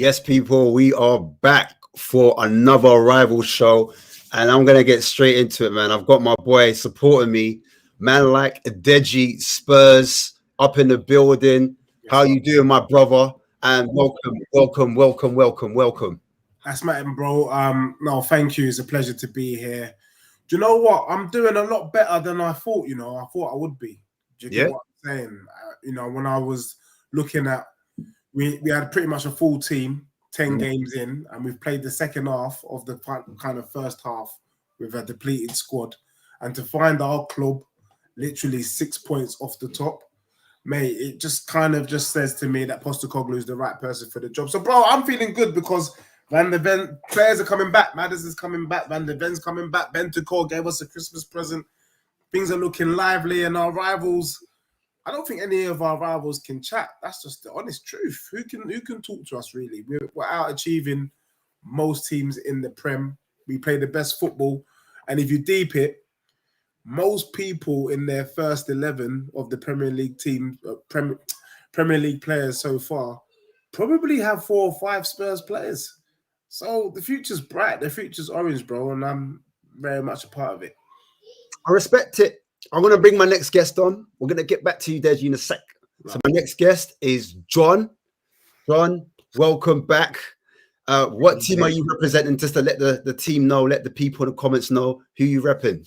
Yes, people, we are back for another rival show, and I'm gonna get straight into it, man. I've got my boy supporting me, man, like Deji Spurs up in the building. Yes, How sir. you doing, my brother? And welcome. Ashmatic, bro. No, thank you. It's a pleasure to be here. Do you know what? I'm doing a lot better than I thought. I thought I would be. Do you get Yeah, what I'm saying? When I was looking at, we had pretty much a full team, 10 games in, and we've played the second half of the kind of first half with a depleted squad, and to find our club literally 6 points off the top. Mate, it just kind of just says to me that Postecoglou is the right person for the job. So, bro, I'm feeling good because Van der Ven players are coming back. Madders is coming back. Van der Ven's coming back. Bentancur gave us a Christmas present. Things are looking lively, and our rivals. I don't think any of our rivals can chat. That's just the honest truth. Who can talk to us really? We're out achieving most teams in the Prem. We play the best football, and if you deep it, most people in their first 11 of the Premier League team, Premier League players so far, probably have 4 or 5 Spurs players. So the future's bright, the future's orange, bro, and I'm very much a part of it. I respect it. I'm gonna bring my next guest on. We're gonna get back to you, Deji, in a sec. Right. So my next guest is John. John, welcome back. What team are you representing? Just to let the team know, let the people in the comments know who you repping.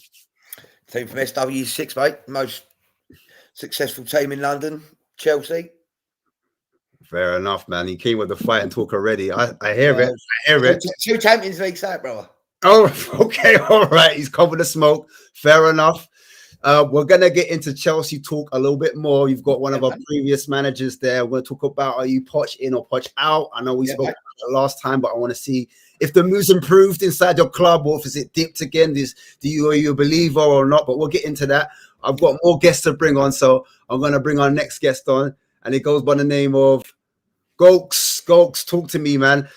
Team from SW6, mate. Most successful team in London, Chelsea. Fair enough, man. He came with the fight and talk already. I hear it. I hear it. 2 Champions League, that, brother. Oh, okay. All right. He's covered the smoke. Fair enough. We're going to get into Chelsea talk a little bit more. You've got one of our previous managers there. We're going to talk about, are you Poch in or Poch out? I know we spoke about it last time, but I want to see if the mood's improved inside your club or if it's dipped again. Are you a believer or not? But we'll get into that. I've got more guests to bring on, so I'm going to bring our next guest on, and it goes by the name of Gokes. Gokes, talk to me, man.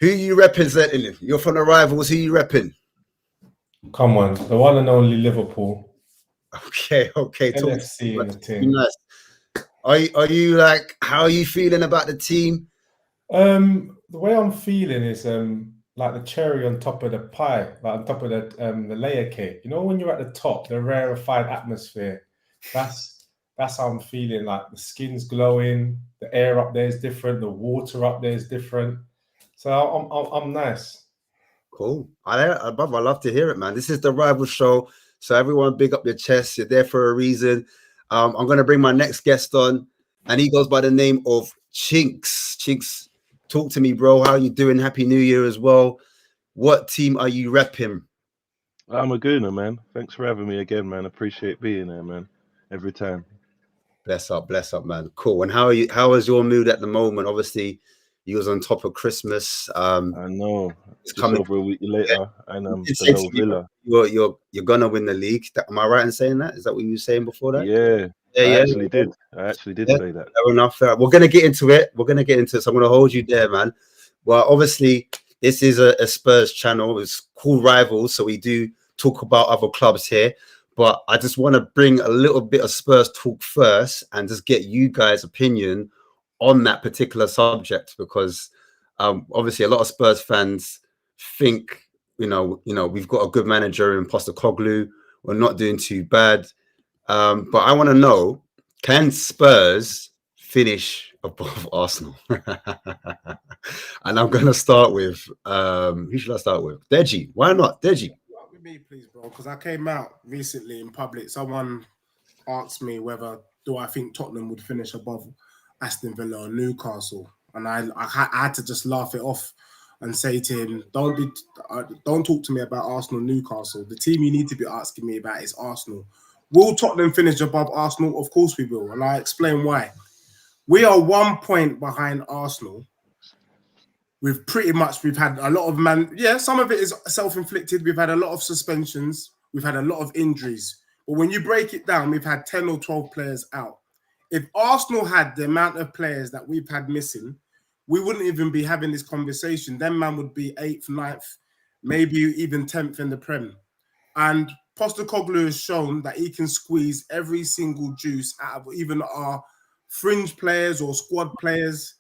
Who you representing? You're from the rivals. Who you repping? Come on, the one and only Liverpool. Okay. LFC in the team. Nice. Are you like? How are you feeling about the team? The way I'm feeling is like the cherry on top of the pie, like on top of the layer cake. You know, when you're at the top, the rarefied atmosphere. That's how I'm feeling. Like the skin's glowing, the air up there is different, the water up there is different. So I'm nice. Cool. I love to hear it, man. This is the rival show, so everyone big up your chest. You're there for a reason. I'm going to bring my next guest on, and he goes by the name of Chinks. Chinks, talk to me, bro. How you doing? Happy New Year as well. What team are you repping? I'm a gooner, man. Thanks for having me again, man. Appreciate being there, man. Every time. Bless up, man. Cool. And how are you? How is your mood at the moment? Obviously, you was on top of Christmas. I know. It's Just coming over a week later, and say below Villa. You're gonna win the league. Am I right in saying that? Is that what you were saying before that? Yeah. I actually did say that. Fair enough. We're gonna get into it. So I'm gonna hold you there, man. Well, obviously, this is a Spurs channel. It's cool rivals, so we do talk about other clubs here. But I just want to bring a little bit of Spurs talk first and just get you guys' opinion on that particular subject, because obviously a lot of Spurs fans think, you know, we've got a good manager in Postecoglou. We're not doing too bad. But I want to know, can Spurs finish above Arsenal? And I'm going to start with, who should I start with? Deji. Why not? Deji. With me, please, bro, because I came out recently in public. Someone asked me whether do I think Tottenham would finish above Aston Villa or Newcastle, and I had to just laugh it off and say to him, don't talk to me about Arsenal, Newcastle. The team you need to be asking me about is Arsenal. Will Tottenham finish above Arsenal? Of course we will, and I explain why. We are 1 point behind Arsenal. We've had a lot of some of it is self-inflicted. We've had a lot of suspensions. We've had a lot of injuries. But when you break it down, we've had 10 or 12 players out. If Arsenal had the amount of players that we've had missing, we wouldn't even be having this conversation. Them man would be 8th, 9th, maybe even 10th in the Prem. And Postecoglou has shown that he can squeeze every single juice out of even our fringe players or squad players.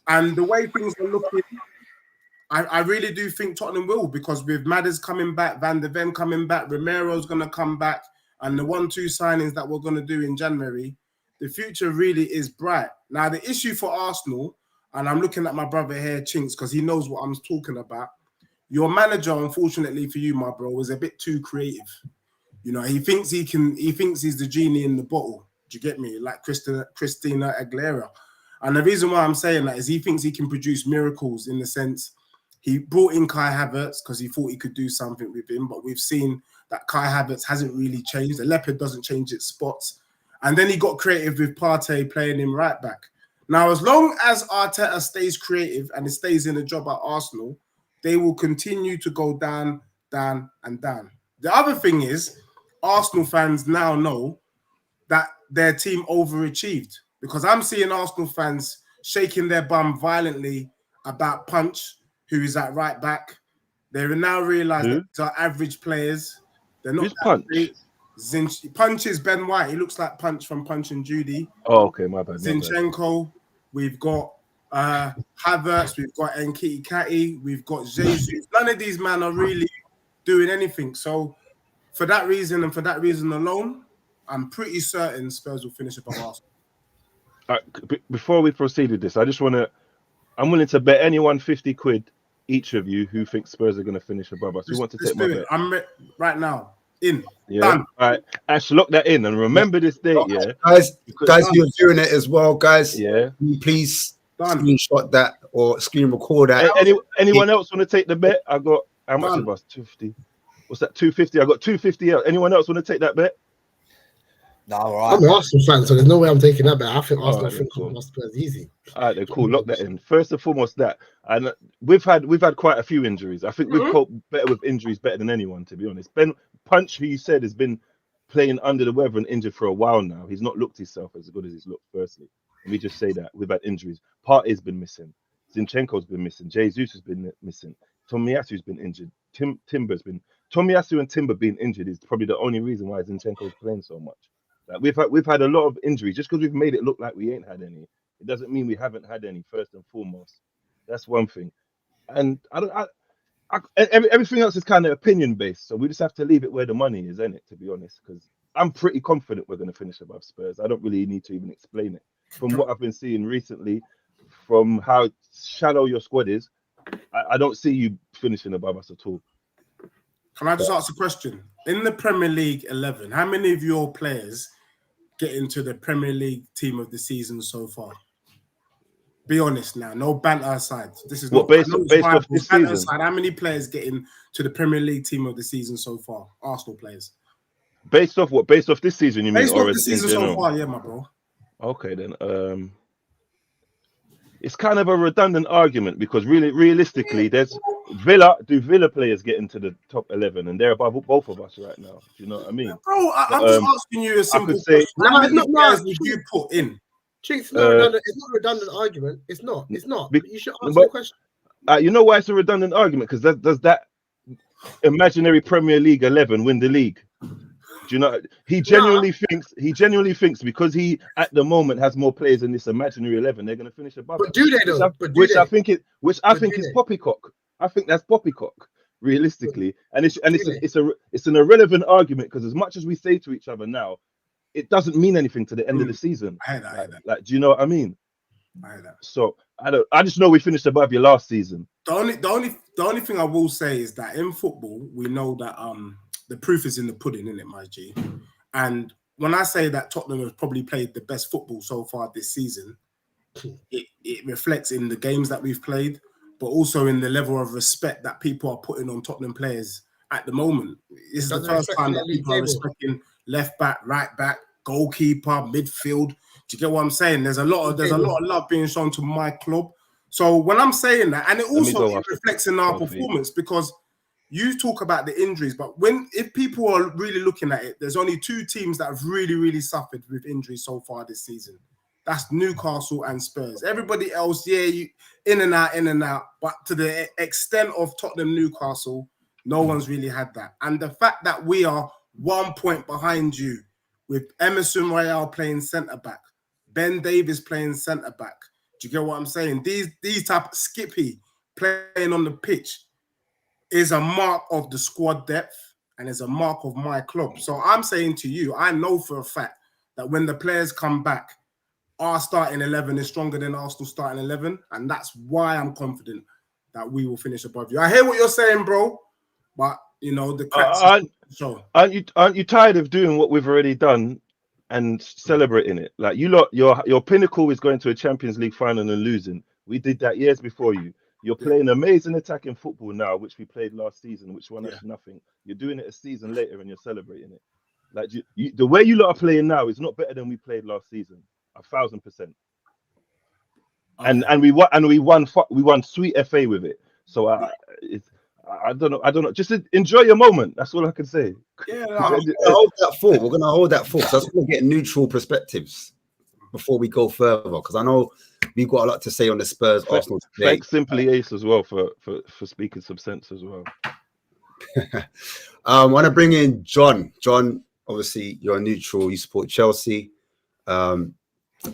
And the way things are looking, I really do think Tottenham will, because with Madders coming back, Van de Ven coming back, Romero's going to come back, and the 1-2 signings that we're going to do in January, the future really is bright. Now, the issue for Arsenal, and I'm looking at my brother here, Chinks, because he knows what I'm talking about. Your manager, unfortunately for you, my bro, is a bit too creative. You know, he thinks he's the genie in the bottle. Do you get me? Like Christina Aguilera. And the reason why I'm saying that is he thinks he can produce miracles, in the sense he brought in Kai Havertz because he thought he could do something with him, but we've seen that Kai Havertz hasn't really changed. The leopard doesn't change its spots. And then he got creative with Partey playing him right back. Now, as long as Arteta stays creative and he stays in a job at Arsenal, they will continue to go down, down, and down. The other thing is, Arsenal fans now know that their team overachieved, because I'm seeing Arsenal fans shaking their bum violently about Punch, who is at right back. They now realise that these are average players. They're not Punch? great. Punch is Ben White. He looks like Punch from Punch and Judy. Oh, okay, my bad. Zinchenko. We've got Havertz. We've got Nketiah. We've got Jesus. None of these men are really doing anything. So for that reason, and for that reason alone, I'm pretty certain Spurs will finish above Arsenal. Before we proceed with this, I'm willing to bet anyone 50 quid, each of you, who thinks Spurs are going to finish above us. Who want to take my bet? I'm right now. In. Yeah. Done. All right. Ash, lock that in and remember this date, yeah? Guys, you're doing it as well, guys. Yeah. Please screenshot that or screen record that. Anyone else want to take the bet? I got, how much of us? 250. What's that? 250. I got 250 out. Anyone else want to take that bet? No, all right. I'm an Arsenal fan, so there's no way I'm taking that bet. I think Arsenal cool. Spurs easy. All right, then cool. Lock that in. First and foremost, that, and we've had quite a few injuries. I think we've coped better with injuries better than anyone, to be honest. Ben Punch, who you said has been playing under the weather and injured for a while now. He's not looked himself as good as he's looked. Firstly, let me just say that we've had injuries. Partey's been missing. Zinchenko's been missing. Jesus has been missing. Tomiyasu's been injured. Tomiyasu and Timber being injured is probably the only reason why Zinchenko's playing so much. Like we've had a lot of injuries. Just because we've made it look like we ain't had any, it doesn't mean we haven't had any. First and foremost, that's one thing. And everything else is kind of opinion based. So we just have to leave it where the money is, isn't it? To be honest, because I'm pretty confident we're going to finish above Spurs. I don't really need to even explain it. From what I've been seeing recently, from how shallow your squad is, I don't see you finishing above us at all. Can I just ask a question? In the Premier League 11, how many of your players get into the Premier League team of the season so far? Be honest now. No banter aside. This is what, based off this season. Aside, how many players get into the Premier League team of the season so far? Arsenal players. Based off what? Based off this season, you mean? Based off the season so far, yeah, my bro. Okay, then. It's kind of a redundant argument because realistically, there's Villa players get into the top 11 and they're above both of us right now. Do you know what I mean? Bro, I'm just asking you a simple question. How many players would you put in? It's not a redundant argument. It's not. But you should answer the question. You know why it's a redundant argument? Because does that imaginary Premier League 11 win the league? Do you know? He genuinely thinks because he at the moment has more players in this imaginary 11, they're going to finish above. But do they though? I think is poppycock. I think that's poppycock, realistically, and it's an irrelevant argument because as much as we say to each other now, it doesn't mean anything to the end of the season. I hear that. Like, do you know what I mean? I hear that. So I just know we finished above you last season. The only thing I will say is that in football we know that the proof is in the pudding, isn't it, my G? And when I say that Tottenham have probably played the best football so far this season, it reflects in the games that we've played, but also in the level of respect that people are putting on Tottenham players at the moment. This is the first time that people are respecting left back, right back, goalkeeper, midfield. Do you get what I'm saying? There's a lot of love being shown to my club. So when I'm saying that, and it reflects in our performance because you talk about the injuries, but if people are really looking at it, there's only two teams that have really, really suffered with injuries so far this season. That's Newcastle and Spurs. Everybody else, you in and out. But to the extent of Tottenham, Newcastle, no one's really had that. And the fact that we are 1 point behind you with Emerson Royale playing centre-back, Ben Davies playing centre-back. Do Do you get what I'm saying? These type of Skippy playing on the pitch is a mark of the squad depth and is a mark of my club. So I'm saying to you, I know for a fact that when the players come back, our starting 11 is stronger than Arsenal starting 11, and that's why I'm confident that we will finish above you. I hear what you're saying, bro, but you know the cracks. Aren't you tired of doing what we've already done and celebrating it? Like you lot, your pinnacle is going to a Champions League final and losing. We did that years before you. You're playing amazing attacking football now, which we played last season, which won us nothing. You're doing it a season later and you're celebrating it. Like the way you lot are playing now is not better than we played last season. 1,000%. Okay. And we won sweet FA with it. So I don't know. Just enjoy your moment. That's all I can say. Yeah, we're gonna hold that thought. We're gonna hold that thought. So I just want to get neutral perspectives before we go further, because I know we've got a lot to say on the Spurs Arsenal today. Thanks Simply Ace as well for speaking some sense as well. I want to bring in John. John, obviously you're a neutral. You support Chelsea.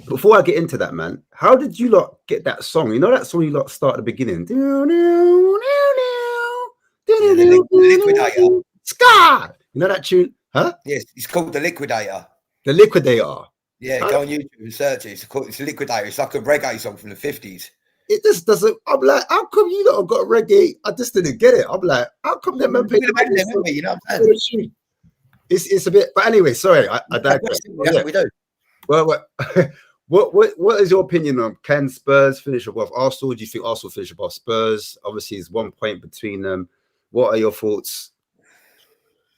Before I get into that, man, how did you lot get that song? You know that song you lot start at the beginning? Liquidator. Scar! You know that tune? Huh? Yes, it's called The Liquidator. The Liquidator. Yeah, go on YouTube and search it. It's Liquidator. It's like a reggae song from the 50s. It just doesn't. I'm like, how come you lot have got reggae? I just didn't get it. I'm like, how come that man played the you know what I'm saying? It's a bit, but anyway, sorry, I digress. That's what we do. Well, what is your opinion on can Spurs finish above Arsenal? Do you think Arsenal finish above Spurs? Obviously, it's 1 point between them. What are your thoughts?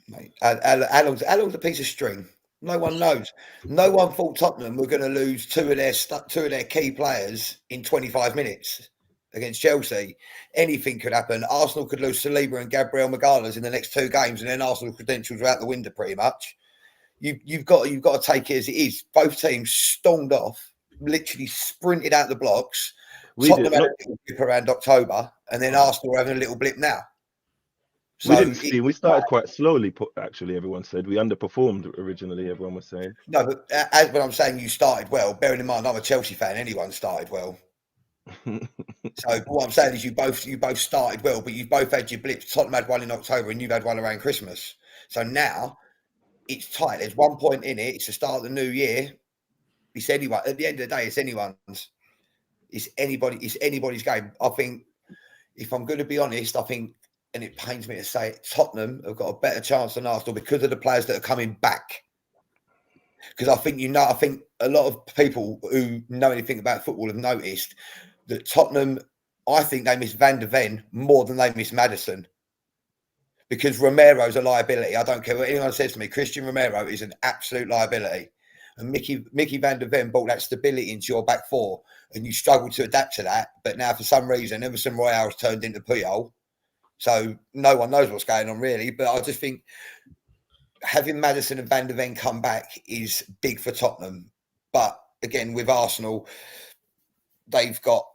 Mate, how long's a piece of string? No one knows. No one thought Tottenham were going to lose two of their key players in 25 minutes against Chelsea. Anything could happen. Arsenal could lose Saliba and Gabriel Magalhaes in the next 2 games, and then Arsenal credentials are out the window pretty much. You've got to take it as it is. Both teams stormed off, literally sprinted out the blocks. Tottenham had a little blip around October, and then Arsenal are having a little blip now. So we started quite slowly. Actually, everyone said we underperformed originally. Everyone was saying no, but when I'm saying you started well, bearing in mind I'm a Chelsea fan. Anyone started well. So what I'm saying is you both started well, but you both had your blips. Tottenham had one in October, and you've had one around Christmas. So now it's tight. There's 1 point in it. It's the start of the new year. It's anyone. At the end of the day, it's anyone's. It's anybody's game. I think, if I'm going to be honest, and it pains me to say it, Tottenham have got a better chance than Arsenal because of the players that are coming back. Because I think a lot of people who know anything about football have noticed that Tottenham, I think they miss Van der Ven more than they miss Maddison. Because Romero's a liability. I don't care what anyone says to me. Christian Romero is an absolute liability. And Mickey Van der Ven brought that stability into your back four, and you struggle to adapt to that. But now, for some reason, Emerson Royale's turned into Puyol. So no one knows what's going on, really. But I just think having Maddison and Van der Ven come back is big for Tottenham. But again, with Arsenal, they've got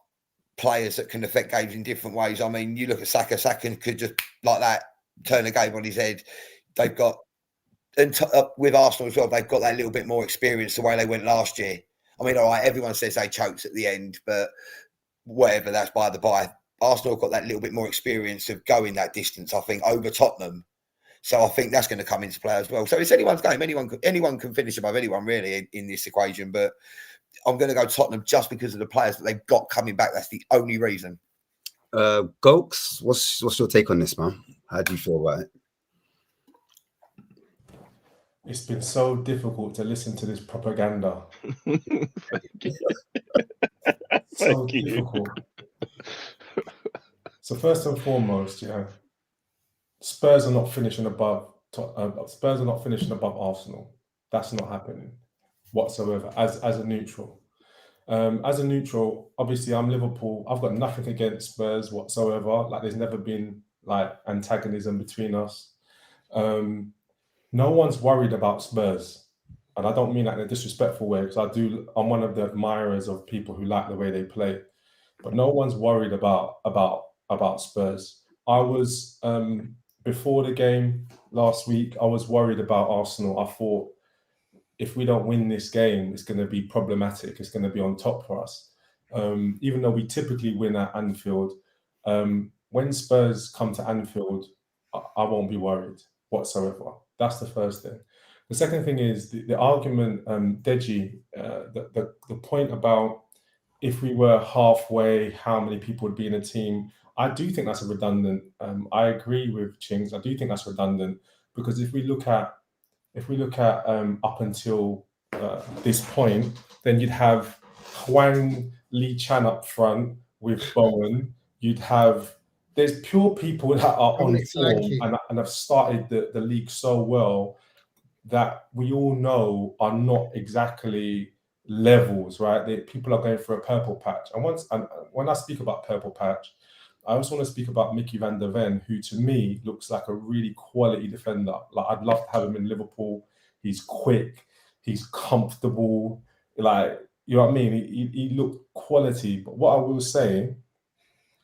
players that can affect games in different ways. I mean, you look at Saka. Saka could just, like that, turn a game on his head. They've got, and with Arsenal as well, they've got that little bit more experience the way they went last year. I mean, all right, everyone says they choked at the end, but whatever, that's by the by. Arsenal have got that little bit more experience of going that distance, I think, over Tottenham. So I think that's going to come into play as well. So it's anyone's game. Anyone can finish above anyone, really, in this equation. But I'm going to go Tottenham just because of the players that they've got coming back. That's the only reason. Gokes, what's your take on this, man? How do you feel about it? It's been so difficult to listen to this propaganda. So difficult. So first and foremost, Spurs are not finishing above Arsenal. That's not happening whatsoever. As a neutral, obviously I'm Liverpool. I've got nothing against Spurs whatsoever. Like, there's never been like antagonism between us. No one's worried about Spurs, and I don't mean that in a disrespectful way, because I'm one of the admirers of people who like the way they play. But no one's worried about Spurs. I was before the game last week, I was worried about Arsenal. I thought, if we don't win this game, it's going to be problematic. It's going to be on top for us. even though we typically win at Anfield. When Spurs come to Anfield, I won't be worried whatsoever. That's the first thing. The second thing is the argument, Deji, the point about if we were halfway, how many people would be in a team? I do think that's a redundant. I agree with Chings. I do think that's redundant because if we look at up until this point, then you'd have Hwang Lee Chan up front with Bowen. You'd have there's pure people that are on form and have started the league so well that we all know are not exactly levels, right? People are going for a purple patch. And when I speak about purple patch, I also want to speak about Mickey van der Ven, who to me looks like a really quality defender. Like I'd love to have him in Liverpool. He's quick, he's comfortable, like you know what I mean? He looked quality. But what I will say,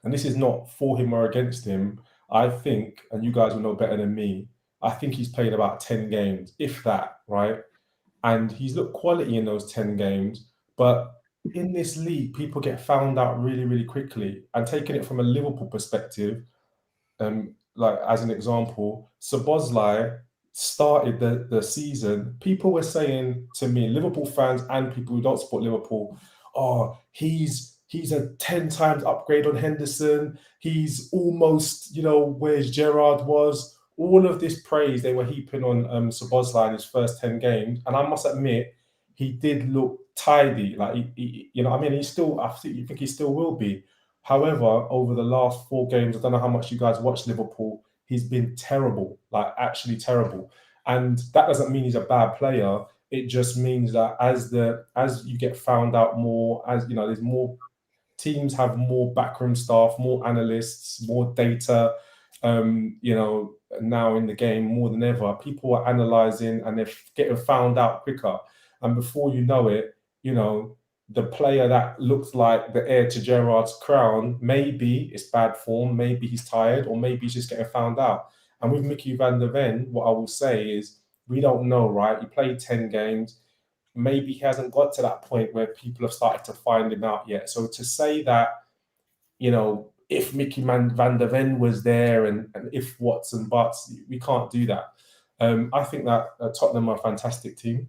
and this is not for him or against him, I think, and you guys will know better than me, I think he's played about 10 games, if that, right? And he's looked quality in those 10 games. But in this league, people get found out really, really quickly. And taking it from a Liverpool perspective, like as an example, Szoboszlai started the season. People were saying to me, Liverpool fans and people who don't support Liverpool, oh, he's a 10 times upgrade on Henderson. He's almost, where Gerrard was. All of this praise they were heaping on Szoboszlai in his first 10 games. And I must admit, he did look tidy. Like, he's still, I think he still will be. However, over the last 4 games, I don't know how much you guys watch Liverpool, he's been terrible, like actually terrible. And that doesn't mean he's a bad player. It just means that as you get found out more, there's more teams have more backroom staff, more analysts, more data, now in the game more than ever. People are analysing and they're getting found out quicker. And before you know it, the player that looks like the heir to Gerrard's crown, maybe it's bad form, maybe he's tired, or maybe he's just getting found out. And with Mickey van der Ven, what I will say is, we don't know, right? He played 10 games. Maybe he hasn't got to that point where people have started to find him out yet. So to say that, if Mickey van der Ven was there and if Watson buts, we can't do that. I think that Tottenham are a fantastic team.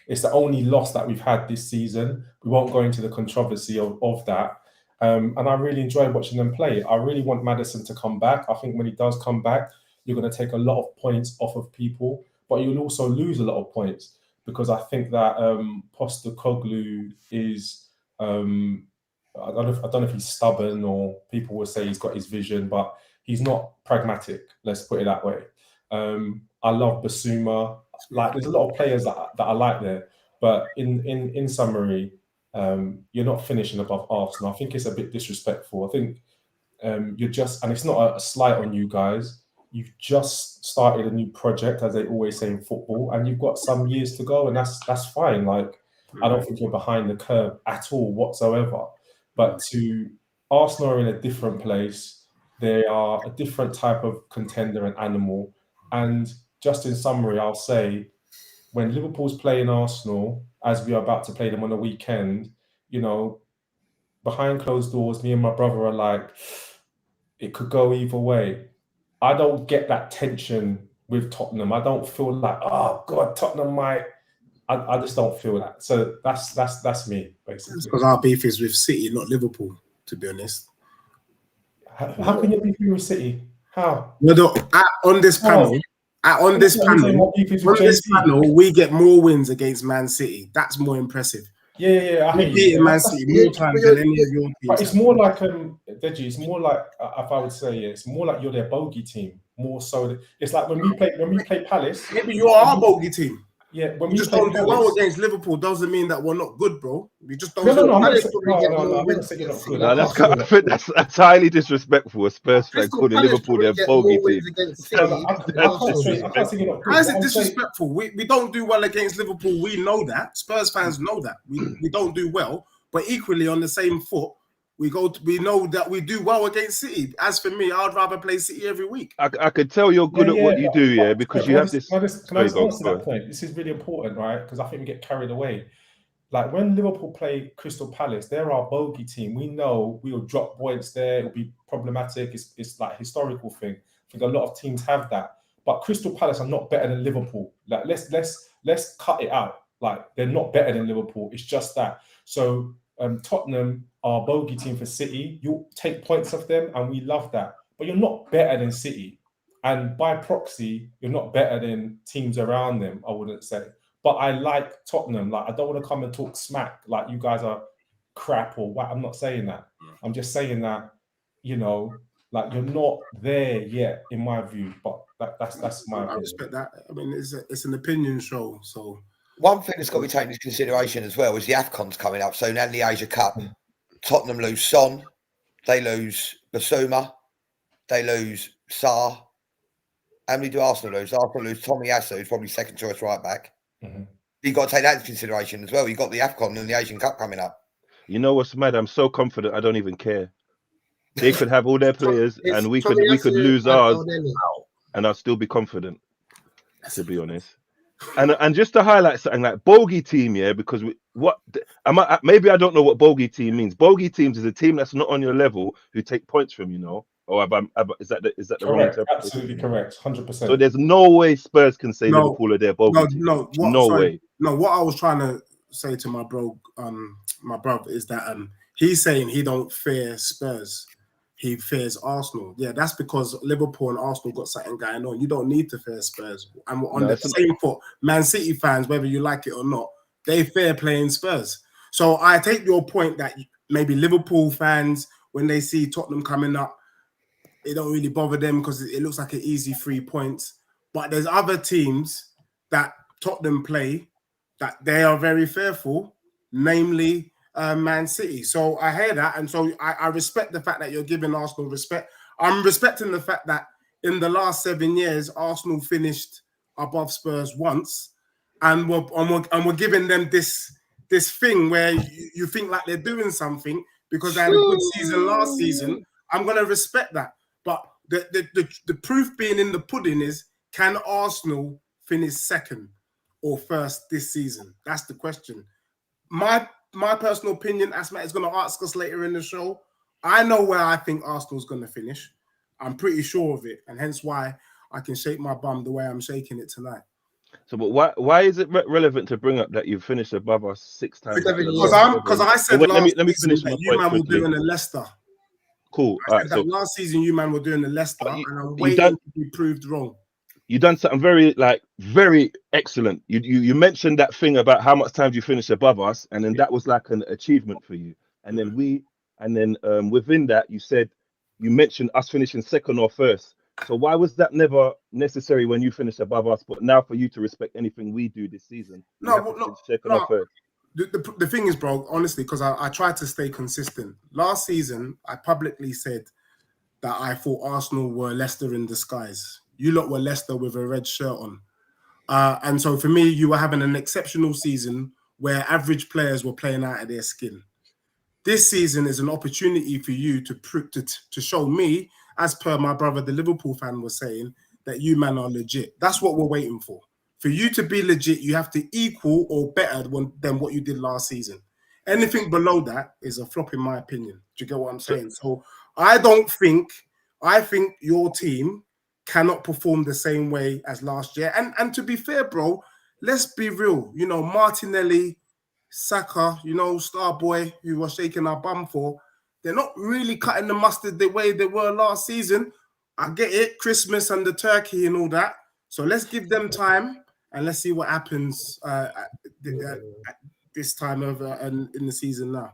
It's the only loss that we've had this season. We won't go into the controversy of that. And I really enjoy watching them play. I really want Maddison to come back. I think when he does come back, you're going to take a lot of points off of people, but you'll also lose a lot of points because I think that Postecoglou is... I don't know if he's stubborn or people will say he's got his vision, but he's not pragmatic. Let's put it that way. I love Basuma. Like, there's a lot of players that I like there, but in summary, you're not finishing above Arsenal. I think it's a bit disrespectful. I think you're just, and it's not a slight on you guys. You've just started a new project, as they always say in football, and you've got some years to go, and that's fine. Like, I don't think you're behind the curve at all whatsoever. But to Arsenal are in a different place. They are a different type of contender and animal. And just in summary, I'll say, when Liverpool's playing Arsenal, as we are about to play them on a weekend, behind closed doors, me and my brother are like, it could go either way. I don't get that tension with Tottenham. I don't feel like, oh God, Tottenham might. I just don't feel that. So that's me, basically. It's because our beef is with City, not Liverpool, to be honest. How can you beef with City? How? On this panel, we get more wins against Man City. That's more impressive. Yeah, I hate beating Man City more times than any of your teams. But it's more like Deji. It's more like if I would say, it's more like you're their bogey team. More so, it's like when we play Palace. Maybe you're our bogey team. Yeah, when we just don't do well against Liverpool doesn't mean that we're not good, bro. We just don't. That's highly disrespectful. A Spurs fan calling Liverpool their bogey team. How is it disrespectful? We don't do well against Liverpool. We know that. Spurs fans know that. We don't do well, but equally on the same foot, we know that we do well against City. As for me, I'd rather play City every week. I could tell you're good at what you do, because you have this. Can I just answer that point? This is really important, right? Because I think we get carried away. like when Liverpool play Crystal Palace, they're our bogey team. We know we will drop points there. It'll be problematic. It's like a historical thing. I think a lot of teams have that. But Crystal Palace are not better than Liverpool. Like let's cut it out. Like they're not better than Liverpool. It's just that. So Tottenham are a bogey team for City. You take points off them, and we love that. But you're not better than City. And by proxy, you're not better than teams around them, I wouldn't say. But I like Tottenham. Like, I don't want to come and talk smack like you guys are crap or what. I'm not saying that. I'm just saying that, you know, like you're not there yet, in my view. But that's my opinion. I respect that. I mean, it's an opinion show. So one thing that's got to be taken into consideration as well is the AFCON's coming up. So now in the Asia Cup, Tottenham lose Son, they lose Basuma, they lose Sarr. How many do Arsenal lose? Arsenal lose Tommy Asu, who's probably second choice right back. You've got to take that into consideration as well. You've got the AFCON and the Asian Cup coming up. You know what's mad? I'm so confident I don't even care. They could have all their players and we could lose ours and I'll still be confident, to be honest. And just to highlight something like bogey team, yeah, because maybe I don't know what bogey team means. Bogey teams is a team that's not on your level who take points from, you know. Or is that the wrong interpretation? Absolutely correct, 100%. So there's no way Spurs can say Liverpool are their bogey team. No way. No, what I was trying to say to my brother is that he's saying he don't fear Spurs, he fears Arsenal. Yeah, that's because Liverpool and Arsenal got something going on. You don't need to fear Spurs. And on the same foot, Man City fans, whether you like it or not, they fear playing Spurs. So I take your point that maybe Liverpool fans, when they see Tottenham coming up, it don't really bother them because it looks like an easy 3 points. But there's other teams that Tottenham play that they are very fearful, namely Man City. So I hear that, and so I respect the fact that you're giving Arsenal respect. I'm respecting the fact that in the last 7 years, Arsenal finished above Spurs once, and we're giving them this thing where you think like they're doing something because they had a good season last season. I'm going to respect that. But the proof being in the pudding is, can Arsenal finish second or first this season? That's the question. My personal opinion, Ashmatic is going to ask us later in the show. I know where I think Arsenal's going to finish. I'm pretty sure of it, and hence why I can shake my bum the way I'm shaking it tonight. So, but why is it relevant to bring up that you've finished above us 6 times? Because I said let me finish my point quickly. Were doing a Leicester. Cool. I said that last season you man were doing the Leicester, and I'm waiting to be proved wrong. You done something very excellent. You mentioned that thing about how much times you finished above us, and then that was like an achievement for you. And then within that you mentioned us finishing second or first. So why was that never necessary when you finished above us? But now for you to respect anything we do this season, second or first. The thing is, bro, honestly, because I tried to stay consistent. Last season, I publicly said that I thought Arsenal were Leicester in disguise. You lot were Leicester with a red shirt on. And so for me, you were having an exceptional season where average players were playing out of their skin. This season is an opportunity for you to show me, as per my brother, the Liverpool fan, was saying, that you man are legit. That's what we're waiting for. For you to be legit, you have to equal or better than what you did last season. Anything below that is a flop, in my opinion. Do you get what I'm saying? So I think your team cannot perform the same way as last year. And to be fair, bro, let's be real. You know, Martinelli, Saka, you know, Starboy, who was shaking our bum for, they're not really cutting the mustard the way they were last season. I get it, Christmas and the turkey and all that. So let's give them time and let's see what happens at this time of in the season now.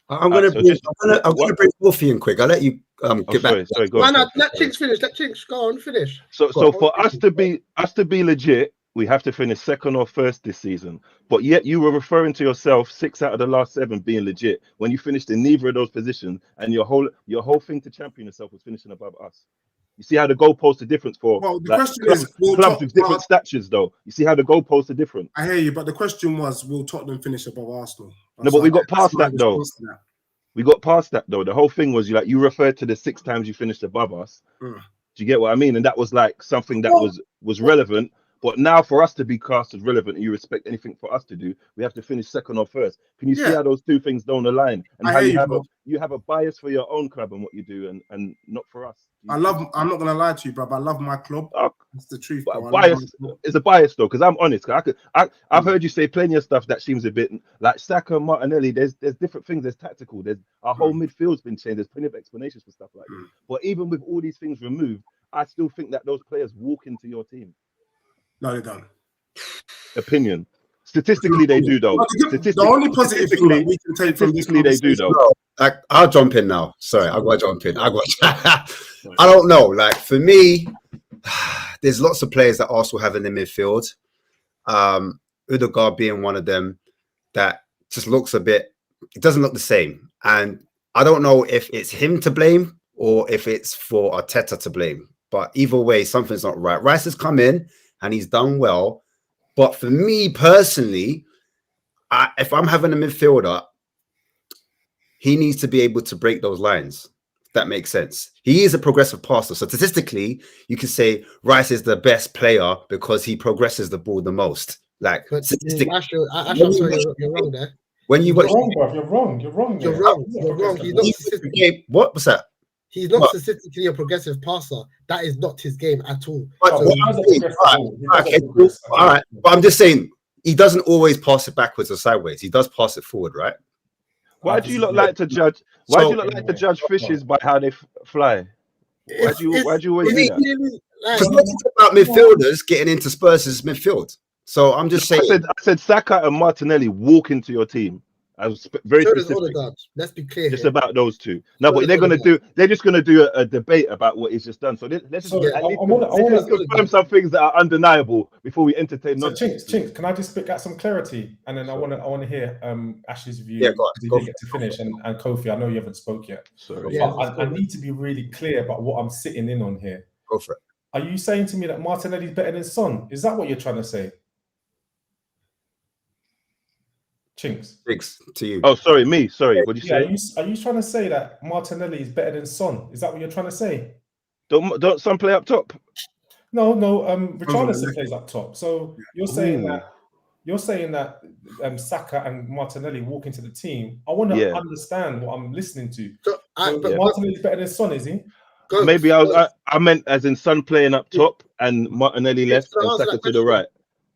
I'm going to bring Wolfie in quick. I'll let you get back. Sorry, go on. Let Chinks finish. Let Chinks go on, finish. So for us to be legit, we have to finish second or first this season. But yet you were referring to yourself 6 out of the last 7 being legit when you finished in neither of those positions, and your whole thing to champion yourself was finishing above us. You see how the goalposts are different for question clubs with different statures, though. You see how the goalposts are different. I hear you, but the question was, will Tottenham finish above Arsenal? But we got past that, though. We got past that, though. The whole thing was you referred to the 6 times you finished above us. Do you get what I mean? And that was like something that was relevant. But now for us to be cast as relevant and you respect anything for us to do, we have to finish second or first. Can you see how those two things don't align and how you have a bias for your own club and what you do and not for us? I'm not gonna lie to you, bro. I love my club. It's the truth, bro. It's a bias though, because I'm honest. I've heard you say plenty of stuff that seems a bit like Saka and Martinelli. There's different things. There's tactical. There's our whole midfield's been changed. There's plenty of explanations for stuff like this. But even with all these things removed, I still think that those players walk into your team. No, they don't. Opinion. Statistically, they do though. The only positive thing that we can take from this, they do though. Like, I'll jump in now. Sorry, I've got to jump in. I don't know. Like, for me, there's lots of players that Arsenal have in the midfield. Ødegaard being one of them that just looks a bit, it doesn't look the same. And I don't know if it's him to blame or if it's for Arteta to blame. But either way, something's not right. Rice has come in and he's done well. But for me personally, if I'm having a midfielder, he needs to be able to break those lines. If that makes sense. He is a progressive passer. So statistically, you can say Rice is the best player because he progresses the ball the most. Like, you're wrong there. When you watch, you're wrong. You're wrong. He's not statistically. What was that? He's not statistically a progressive passer. That is not his game at all. All right. But I'm just saying, he doesn't always pass it backwards or sideways. He does pass it forward, right? Why do you not like to judge? Why do you not like to judge fishes by how they fly? Why do you always do that? Because nothing about midfielders getting into Spurs' midfield. So I'm just saying. I said Saka and Martinelli walk into your team. I was very specific. Let's be clear. Just about those two. No, but they're just gonna do a debate about what he's just done. So let's just confirm some things that are undeniable before we entertain. So Chinks, can I just pick out some clarity? And then I want to hear Ashley's view. Yeah, go on. Get to finish. And Kofi, I know you haven't spoke yet. Sorry. I need to be really clear about what I'm sitting in on here. Go for it. Are you saying to me that Martinelli's better than Son? Is that what you're trying to say? Chinks to you. Oh, sorry, me. Sorry, what did you say? Are you trying to say that Martinelli is better than Son? Is that what you're trying to say? Don't Son play up top? No. Richarlison plays up top. So you're saying that Saka and Martinelli walk into the team. I want to understand what I'm listening to. But Martinelli's better than Son, is he? Maybe I meant as in Son playing up top and Martinelli left and Saka to the right.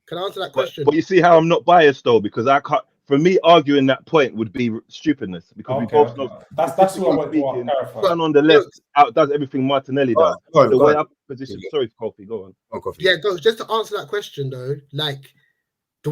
Can I answer that question? But you see how I'm not biased though, because I can't. For me, arguing that point would be stupidness because we both know that's what I want to clarify. Son on the left outdoes everything Martinelli does. The way I position. Sorry, Kofi, go on. Yeah, just to answer that question though, like the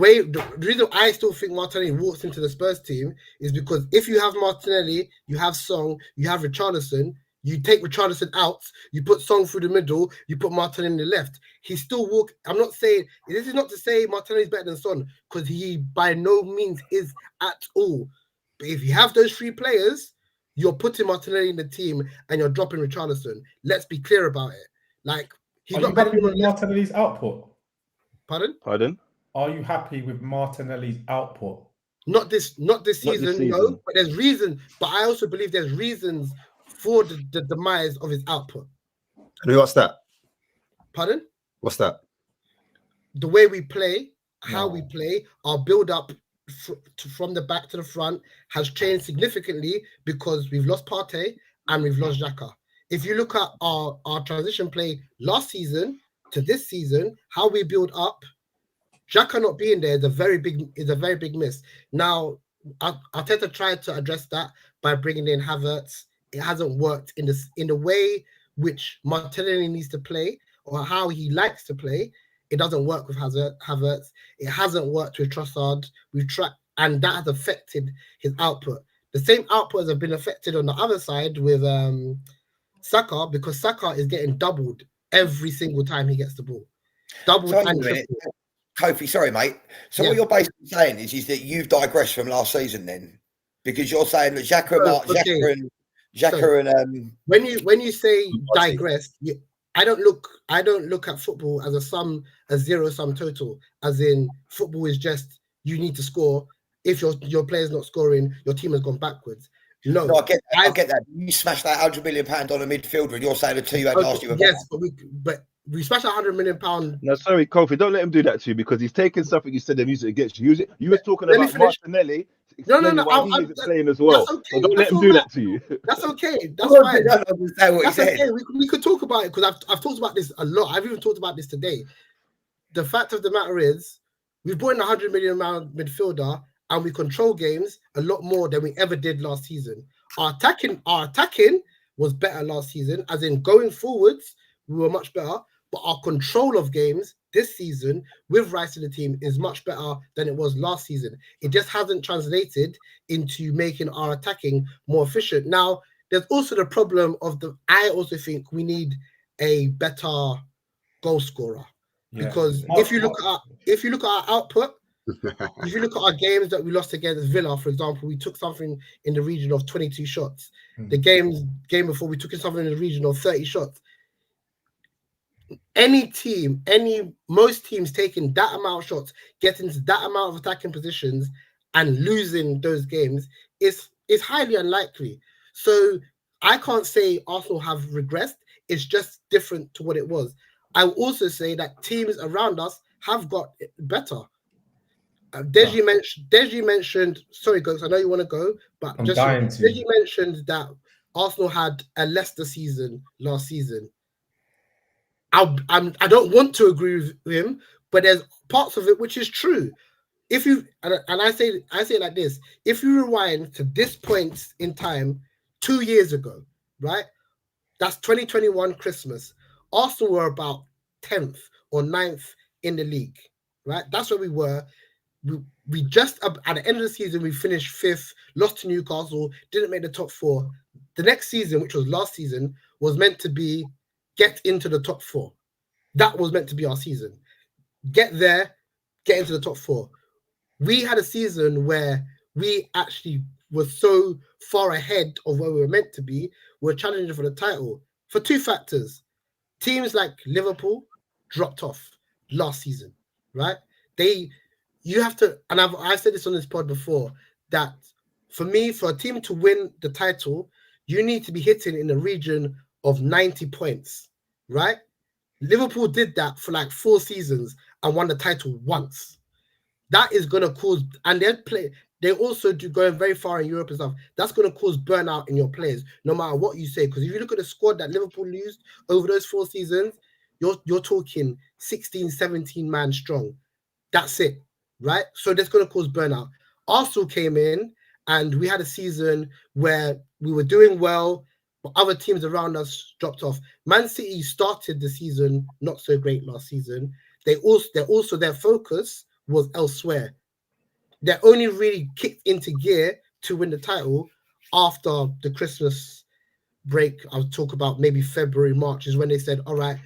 reason I still think Martinelli walks into the Spurs team is because if you have Martinelli, you have Song, you have Richarlison. You take Richarlison out, you put Song through the middle, you put Martinelli in the left. He still walk. I'm not saying this is not to say Martinelli is better than Son, because he by no means is at all. But if you have those three players, you're putting Martinelli in the team and you're dropping Richarlison. Let's be clear about it. Like he's not better than Martinelli's output. Pardon? Are you happy with Martinelli's output? Not this season, no. But there's reasons. But I also believe there's reasons for the demise of his output. And what's that? Pardon? What's that? The way we play, how we play, our build-up from the back to the front has changed significantly because we've lost Partey and we've lost Xhaka. If you look at our transition play last season to this season, how we build up, Xhaka not being there is a very big miss. Now, Arteta tried to address that by bringing in Havertz. It hasn't worked in the way which Martinelli needs to play or how he likes to play. It doesn't work with Havertz. It hasn't worked with Trossard. We've tried, and that has affected his output. The same output has been affected on the other side with Saka, because Saka is getting doubled every single time he gets the ball. Doubled and tripled. Kofi, sorry, mate. So what you're basically saying is that you've digressed from last season then? Because you're saying that Xhaka and when you say digress, I don't look at football as a zero-sum total. As in, football is just you need to score. If your player's not scoring, your team has gone backwards. No, I get that. You smashed that £100 million on a midfielder, and you're saying the two you had last year. Yes, but We smashed £100 million. No, sorry, Kofi, don't let him do that to you because he's taking something you said and used it against you. You was talking Let me about finish. Martinelli, No, explaining why he isn't playing as well. That's okay. So don't let That's him all do right. that to you. That's okay. That's I fine. don't understand what he That's said. okay. We could talk about it because I've talked about this a lot. I've even talked about this today. The fact of the matter is, we've brought in £100 million midfielder and we control games a lot more than we ever did last season. Our attacking was better last season, as in going forwards, we were much better. But our control of games this season with Rice in the team is much better than it was last season. It just hasn't translated into making our attacking more efficient. Now, there's also the problem of I also think we need a better goal scorer. Because if you look at our output, if you look at our games that we lost against Villa, for example, we took something in the region of 22 shots. The game before, we took in something in the region of 30 shots. Most teams taking that amount of shots, getting to that amount of attacking positions and losing those games is highly unlikely. So I can't say Arsenal have regressed. It's just different to what it was. I will also say that teams around us have got better. Deji mentioned. Sorry, Gokes, I know you want to go, but Deji mentioned that Arsenal had a Leicester season last season. I don't want to agree with him, but there's parts of it which is true. If you and I say it like this: if you rewind to this point in time, 2 years ago, right? That's 2021 Christmas. Arsenal were about 10th or 9th in the league, right? That's where we were. We just at the end of the season we finished 5th, lost to Newcastle, didn't make the top 4. The next season, which was last season, was meant to be get into the top 4. That was meant to be our season. Get there, get into the top 4. We had a season where we actually were so far ahead of where we were meant to be. We're challenging for the title for 2 factors. Teams like Liverpool dropped off last season, right? You have to, and I've said this on this pod before, that for me, for a team to win the title, you need to be hitting in the region of 90 points, right? Liverpool did that for like 4 seasons and won the title once. That is going to cause, and they also do going very far in Europe and stuff. That's going to cause burnout in your players, no matter what you say. Because if you look at the squad that Liverpool used over those 4 seasons, you're talking 16, 17 man strong. That's it, right? So that's going to cause burnout. Arsenal came in and we had a season where we were doing well, but other teams around us dropped off. Man City started the season not so great last season. Their focus was elsewhere. They only really kicked into gear to win the title after the Christmas break. I'll talk about maybe February, March is when they said, all right,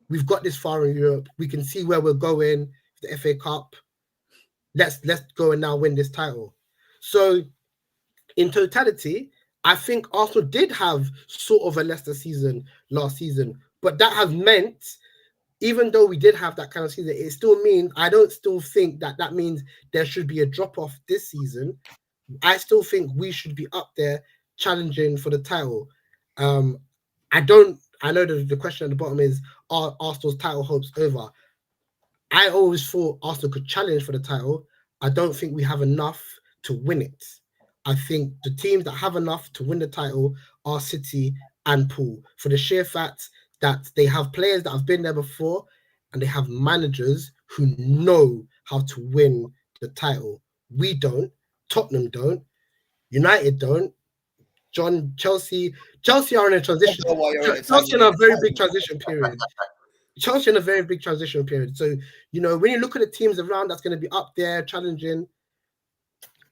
we've got this far in Europe. We can see where we're going, the FA Cup. Let's go and now win this title. So in totality, I think Arsenal did have sort of a Leicester season last season, but that has meant, even though we did have that kind of season, it still means I don't still think that means there should be a drop off this season. I still think we should be up there challenging for the title. I know the question at the bottom is, are Arsenal's title hopes over? I always thought Arsenal could challenge for the title. I don't think we have enough to win it. I think the teams that have enough to win the title are City and Pool, for the sheer fact that they have players that have been there before and they have managers who know how to win the title. We don't. Tottenham don't. United don't. Chelsea are in a transition. Chelsea in a very big transition period. Chelsea in a very big transition period. So, when you look at the teams around that's going to be up there challenging,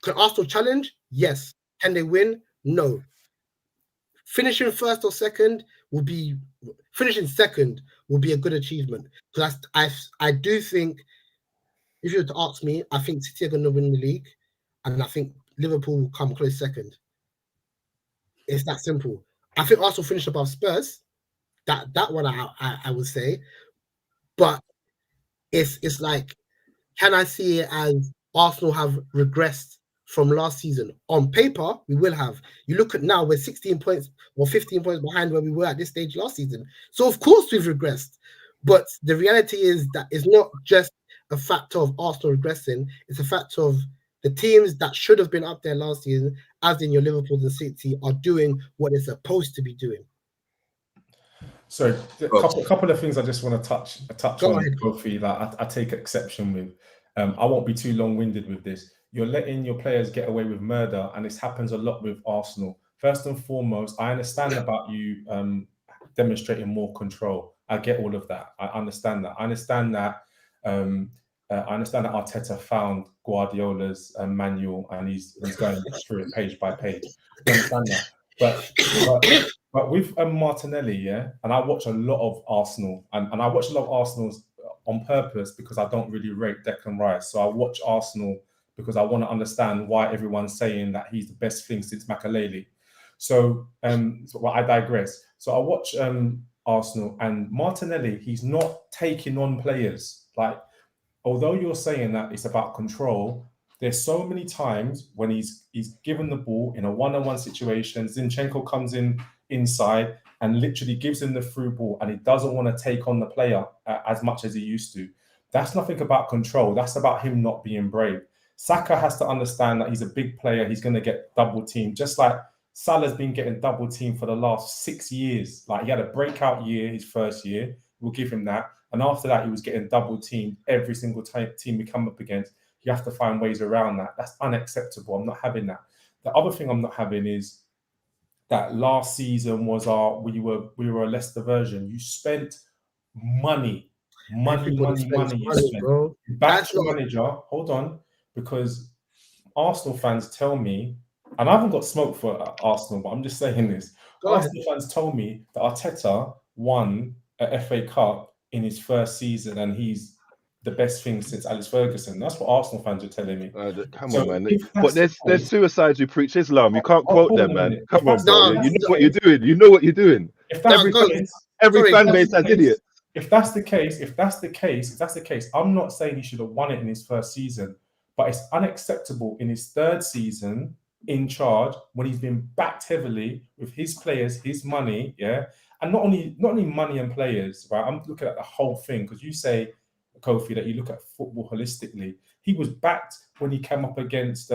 can Arsenal challenge? Yes. Can they win? No. Finishing second will be a good achievement. Because I do think, if you were to ask me, I think City are going to win the league, and I think Liverpool will come close second. It's that simple. I think Arsenal finish above Spurs. That one I would say, but it's like, can I see it as Arsenal have regressed from last season? On paper, we will have. You look at now, we're 16 points or 15 points behind where we were at this stage last season. So of course we've regressed. But the reality is that it's not just a factor of Arsenal regressing, it's a factor of the teams that should have been up there last season, as in your Liverpool and City, are doing what they're supposed to be doing. So a couple of things I just want to touch Go on, ahead. Kofi, that I take exception with. I won't be too long-winded with this. You're letting your players get away with murder, and this happens a lot with Arsenal. First and foremost, I understand about you demonstrating more control. I get all of that. I understand that. I understand that Arteta found Guardiola's manual and he's going through it page by page. I understand that. But with Martinelli, yeah, and I watch a lot of Arsenal, and I watch a lot of Arsenal's on purpose because I don't really rate Declan Rice. So I watch Arsenal because I want to understand why everyone's saying that he's the best thing since Makelele. So I digress. So I watch Arsenal, and Martinelli, he's not taking on players. Like, although you're saying that it's about control, there's so many times when he's given the ball in a one-on-one situation, Zinchenko comes in inside and literally gives him the through ball, and he doesn't want to take on the player as much as he used to. That's nothing about control. That's about him not being brave. Saka has to understand that he's a big player. He's going to get double teamed, just like Salah's been getting double teamed for the last 6 years. Like, he had a breakout year, his first year. We'll give him that. And after that, he was getting double teamed every single team we come up against. You have to find ways around that. That's unacceptable. I'm not having that. The other thing I'm not having is that last season was we were a Leicester version. You spent money. You spent. Bro. Back to manager. Hold on, because Arsenal fans tell me, and I haven't got smoke for Arsenal, but I'm just saying this. Arsenal fans told me that Arteta won a FA Cup in his first season, and he's the best thing since Alex Ferguson. That's what Arsenal fans are telling me. Come on, man. But there's suicides who preach Islam. You can't quote them, man. Come on, bro. You know what you're doing. You know what you're doing. Every fan base has idiots. If that's the case, I'm not saying he should have won it in his first season, but it's unacceptable in his third season in charge when he's been backed heavily with his players, his money, yeah, and not only money and players, right? I'm looking at the whole thing, because you say, Kofi, that you look at football holistically. He was backed when he came up against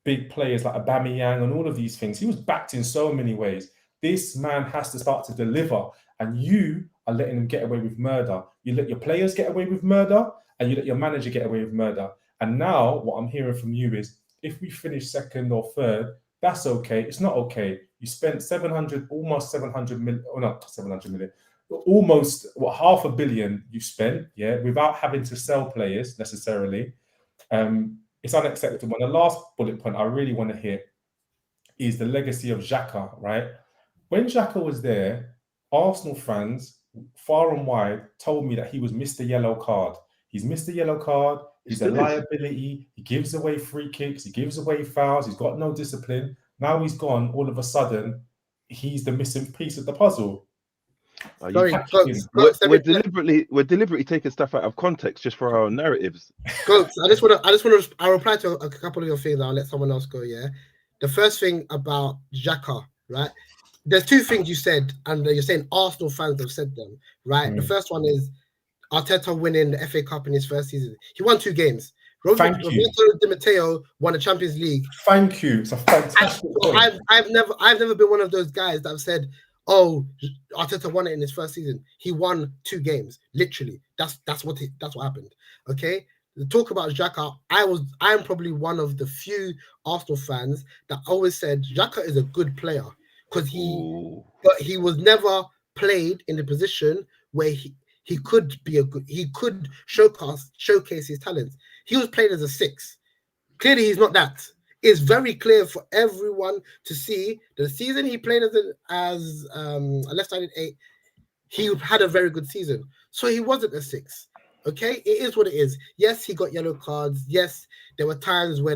big players like Aubameyang and all of these things. He was backed in so many ways. This man has to start to deliver, and you are letting him get away with murder. You let your players get away with murder, and you let your manager get away with murder. And now what I'm hearing from you is, if we finish second or third, that's okay. It's not okay. You spent almost 700 million, or not 700 million, almost $500 million you spent, yeah, without having to sell players necessarily. It's unacceptable. And the last bullet point I really want to hit is the legacy of Xhaka, right? When Xhaka was there, Arsenal fans far and wide told me that he was Mr. Yellow Card. He's Mr. Yellow Card. He's a liability. He gives away free kicks. He gives away fouls. He's got no discipline. Now he's gone. All of a sudden, he's the missing piece of the puzzle. We're deliberately taking stuff out of context just for our narratives. Coach, I'll reply to a couple of your things. I'll let someone else go. Yeah, the first thing about Xhaka, right? There's two things you said, and you're saying Arsenal fans have said them, right? The first one is Arteta winning the FA Cup in his first season. He won 2 games. Roberto Di Matteo won the Champions League. Thank you. It's a fantastic point. I've never been one of those guys that have said, "Oh, Arteta won it in his first season." He won 2 games. Literally, that's what happened. Okay. The talk about Xhaka, I'm probably one of the few Arsenal fans that always said Xhaka is a good player, because he was never played in the position where he could showcase his talents. He was played as a 6. Clearly, he's not that. It's very clear for everyone to see the season he played as a left-sided 8. He had a very good season, so he wasn't a 6. Okay, it is what it is. Yes, he got yellow cards. Yes, there were times where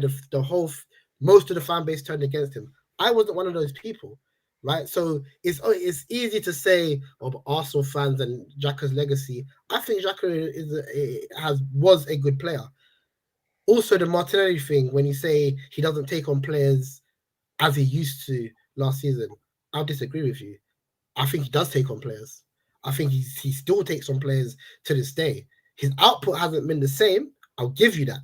most of the fan base turned against him. I wasn't one of those people, right? So it's easy to say of Arsenal fans and Xhaka's legacy. I think Xhaka was a good player. Also, the Martinelli thing, when you say he doesn't take on players as he used to last season, I'll disagree with you. I think he does take on players. I think he still takes on players to this day. His output hasn't been the same. I'll give you that.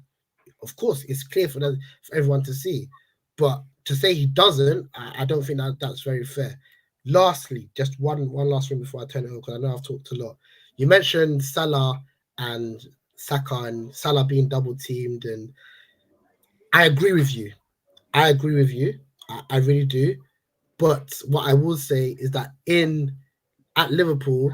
Of course, it's clear for everyone to see. But to say he doesn't, I don't think that's very fair. Lastly, just one last thing before I turn it over, because I know I've talked a lot. You mentioned Salah and Saka and Salah being double teamed, and I agree with you. I really do. But what I will say is that at Liverpool,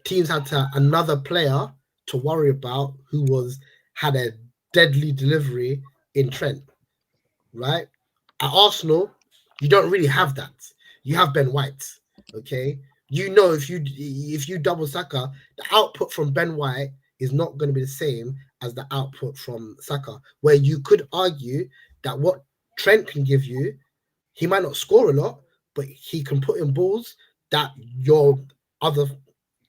teams had another player to worry about who had a deadly delivery in Trent, right? At Arsenal, you don't really have that. You have Ben White, okay? You know, if you double Saka, the output from Ben White is not going to be the same as the output from Saka, where you could argue that what Trent can give you, he might not score a lot, but he can put in balls that your other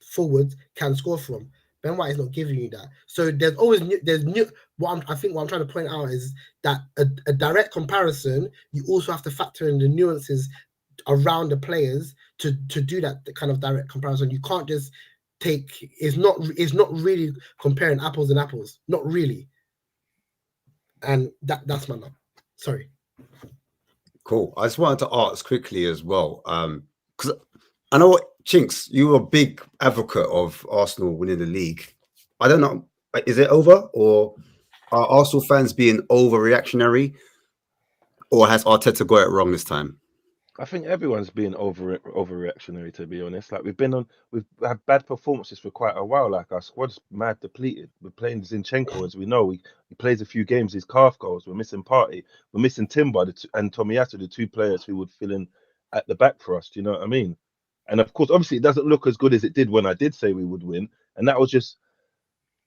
forwards can score from. Ben White is not giving you that. So there's always new. What I'm trying to point out is that a direct comparison, you also have to factor in the nuances around the players to do that kind of direct comparison. You can't just take. It's not really comparing apples and apples. Not really. And that's my note. Sorry. Cool. I just wanted to ask quickly as well, because I know Chinks, you were a big advocate of Arsenal winning the league. I don't know, is it over, or are Arsenal fans being overreactionary, or has Arteta got it wrong this time? I think everyone's being overreactionary, to be honest. Like we've had bad performances for quite a while. Like our squad's mad depleted. We're playing Zinchenko, as we know. He plays a few games. His calf goes. We're missing Partey. We're missing Timber and Tomiyasu, the two players who would fill in at the back for us. Do you know what I mean? And of course, obviously, it doesn't look as good as it did when I did say we would win. And that was just.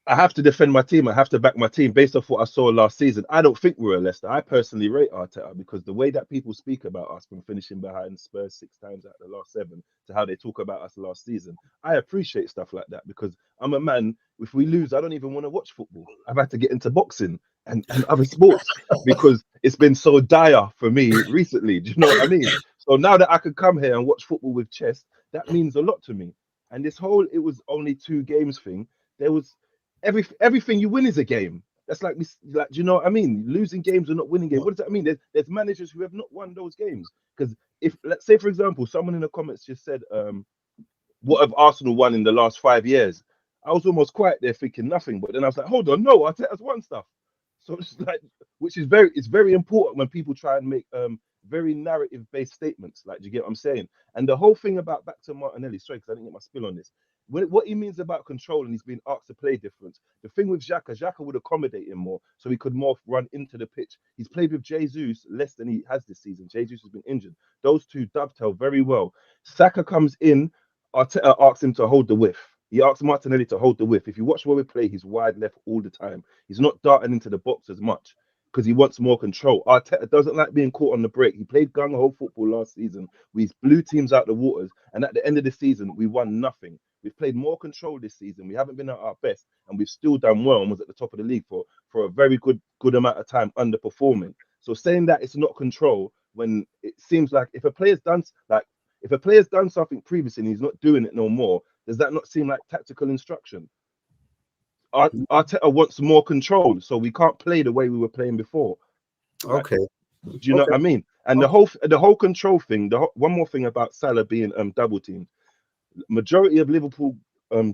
I have to defend my team. I have to back my team based off what I saw last season. I don't think we're a Leicester. I personally rate Arteta because the way that people speak about us from finishing behind Spurs 6 times out of the last 7 to how they talk about us last season, I appreciate stuff like that because I'm a man. If we lose, I don't even want to watch football. I've had to get into boxing and other sports because it's been so dire for me recently. Do you know what I mean? So now that I can come here and watch football with chest, that means a lot to me. And this whole it was only 2 games thing, there was everything you win is a game. That's like do you know what I mean? Losing games or not winning games. What does that mean? There's managers who have not won those games. Because if let's say for example, someone in the comments just said, what have Arsenal won in the last 5 years? I was almost quiet there thinking nothing, but then I was like, hold on, no, Arteta's won stuff. So it's like, which is very important when people try and make very narrative based statements. Like, do you get what I'm saying? And the whole thing about back to Martinelli, sorry, because I didn't get my spill on this. What he means about control and he's been asked to play different. The thing with Xhaka would accommodate him more, so he could more run into the pitch. He's played with Jesus less than he has this season. Jesus has been injured. Those two dovetail very well. Saka comes in, Arteta asks him to hold the width. He asks Martinelli to hold the width. If you watch where we play, he's wide left all the time. He's not darting into the box as much because he wants more control. Arteta doesn't like being caught on the break. He played gung-ho football last season. We blew teams out the waters, and at the end of the season, we won nothing. We've played more control this season. We haven't been at our best, and we've still done well and was at the top of the league for a very good amount of time underperforming. So saying that it's not control when it seems like if a player's done something previously and he's not doing it no more, does that not seem like tactical instruction? Arteta wants more control, so we can't play the way we were playing before. Okay. Do you know what I mean? And the whole control thing. One more thing about Salah being double teamed. Majority of Liverpool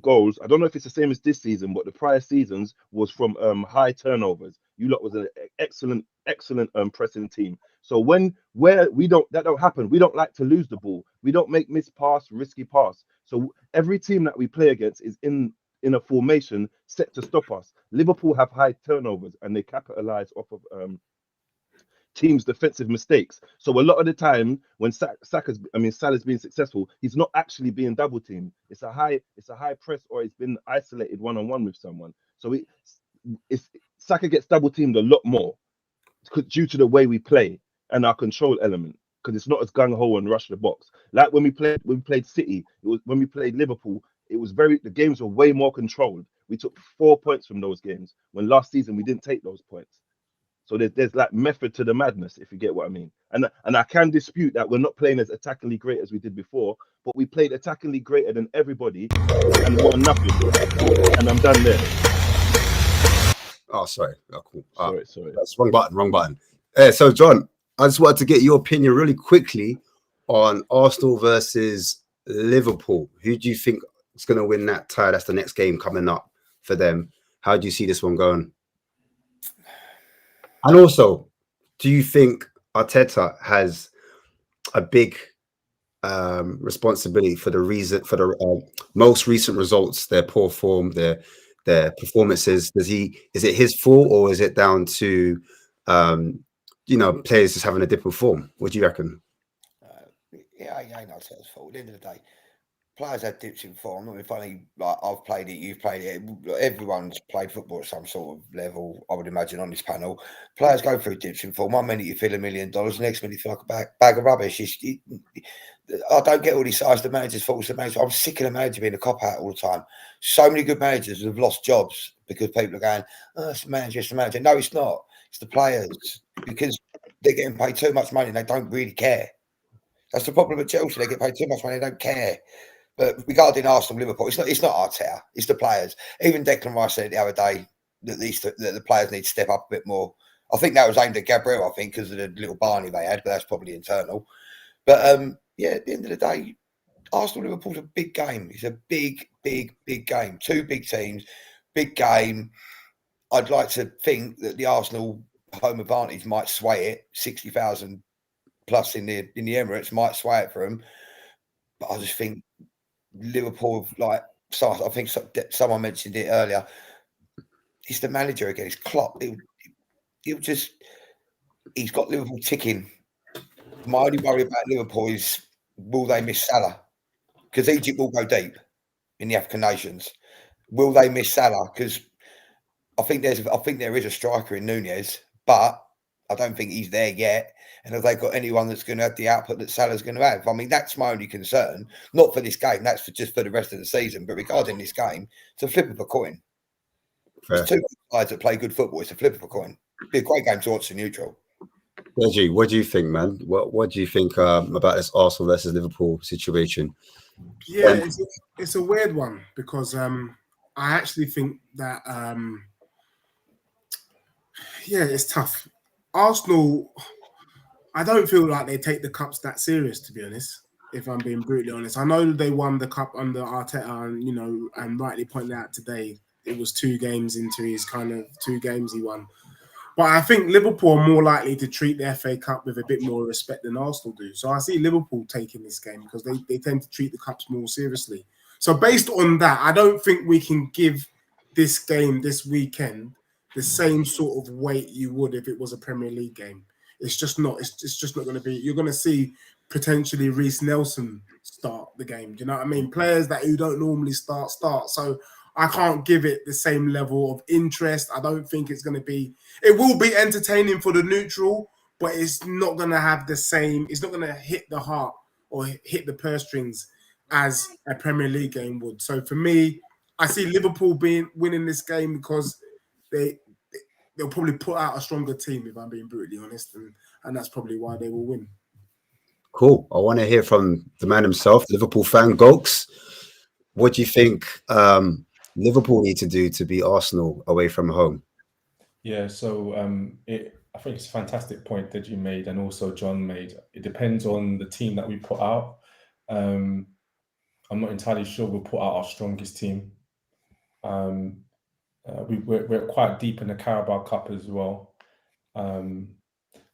goals, I don't know if it's the same as this season, but the prior seasons was from high turnovers. You lot was an excellent pressing team. So where that don't happen, we don't like to lose the ball. We don't make missed pass, risky pass. So every team that we play against is in a formation set to stop us. Liverpool have high turnovers and they capitalize off of teams' defensive mistakes. So a lot of the time when Salah's being successful, he's not actually being double teamed. It's a high press or he's been isolated one-on-one with someone. So Saka gets double teamed a lot more due to the way we play and our control element, because it's not as gung-ho and rush the box. Like when we played City, when we played Liverpool, the games were way more controlled. We took 4 points from those games when last season we didn't take those points. So there's like method to the madness, if you get what I mean. And I can dispute that we're not playing as attackingly great as we did before, but we played attackingly greater than everybody and won nothing. And I'm done there. Oh, sorry. Oh, cool. Sorry. That's wrong button. So, John, I just wanted to get your opinion really quickly on Arsenal versus Liverpool. Who do you think is going to win that tie? That's the next game coming up for them. How do you see this one going? And also, do you think Arteta has a big responsibility for the most recent results, their poor form, their performances? Is it his fault, or is it down to players just having a dip of form? What do you reckon? Yeah, I know it's fault. At the end of the day, players have dips in form. Not funny. Like I've played it, you've played it. Everyone's played football at some sort of level. I would imagine on this panel, players go through dips in form. 1 minute you feel $1 million, next minute you feel like a bag of rubbish. I don't get all these sides. The manager's fault. The manager. I'm sick of the manager being a cop out all the time. So many good managers have lost jobs because people are going, "Oh, it's the manager, it's the manager." No, it's not. It's the players, because they're getting paid too much money and they don't really care. That's the problem with Chelsea. They get paid too much money, they don't care. But regarding Arsenal, Liverpool, it's not Arteta, it's the players. Even Declan Rice said the other day that the players need to step up a bit more. I think that was aimed at Gabriel, I think, because of the little Barney they had, but that's probably internal. But yeah, at the end of the day, Arsenal Liverpool's a big game. It's a big game. Two big teams, big game. I'd like to think that the Arsenal home advantage might sway it. 60,000 plus in the Emirates might sway it for them. But I just think Liverpool, I think someone mentioned it earlier. It's the manager again. It's Klopp. He's got Liverpool ticking. My only worry about Liverpool is, will they miss Salah? Because Egypt will go deep in the African nations. Will they miss Salah? Because I think there is a striker in Nunez, but I don't think he's there yet. And have they got anyone that's going to have the output that Salah's going to have? I mean, that's my only concern. Not for this game. That's just for the rest of the season. But regarding this game, it's a flip of a coin. There's two sides that play good football. It's a flip of a coin. It'd be a great game to watch in neutral. Reggie, what do you think, man? What do you think about this Arsenal versus Liverpool situation? Yeah, it's a weird one, because I actually think that it's tough. Arsenal, I don't feel like they take the cups that serious, to be honest, if I'm being brutally honest. I know they won the cup under Arteta, and and rightly pointed out today, it was 2 games into his 2 games he won. But I think Liverpool are more likely to treat the FA Cup with a bit more respect than Arsenal do. So I see Liverpool taking this game because they tend to treat the cups more seriously. So based on that, I don't think we can give this game this weekend the same sort of weight you would if it was a Premier League game. It's just not. It's just not going to be. You're going to see potentially Reece Nelson start the game. Do you know what I mean? Players who don't normally start. So I can't give it the same level of interest. I don't think it's going to be. It will be entertaining for the neutral, but it's not going to have the same. It's not going to hit the heart or hit the purse strings as a Premier League game would. So for me, I see Liverpool winning this game because they'll probably put out a stronger team, if I'm being brutally honest, and that's probably why they will win. Cool. I want to hear from the man himself, Liverpool fan, Gokes. What do you think Liverpool need to do to beat Arsenal away from home? Yeah, so I think it's a fantastic point that you made, and also John made. It depends on the team that we put out. I'm not entirely sure we'll put out our strongest team. We're quite deep in the Carabao Cup as well.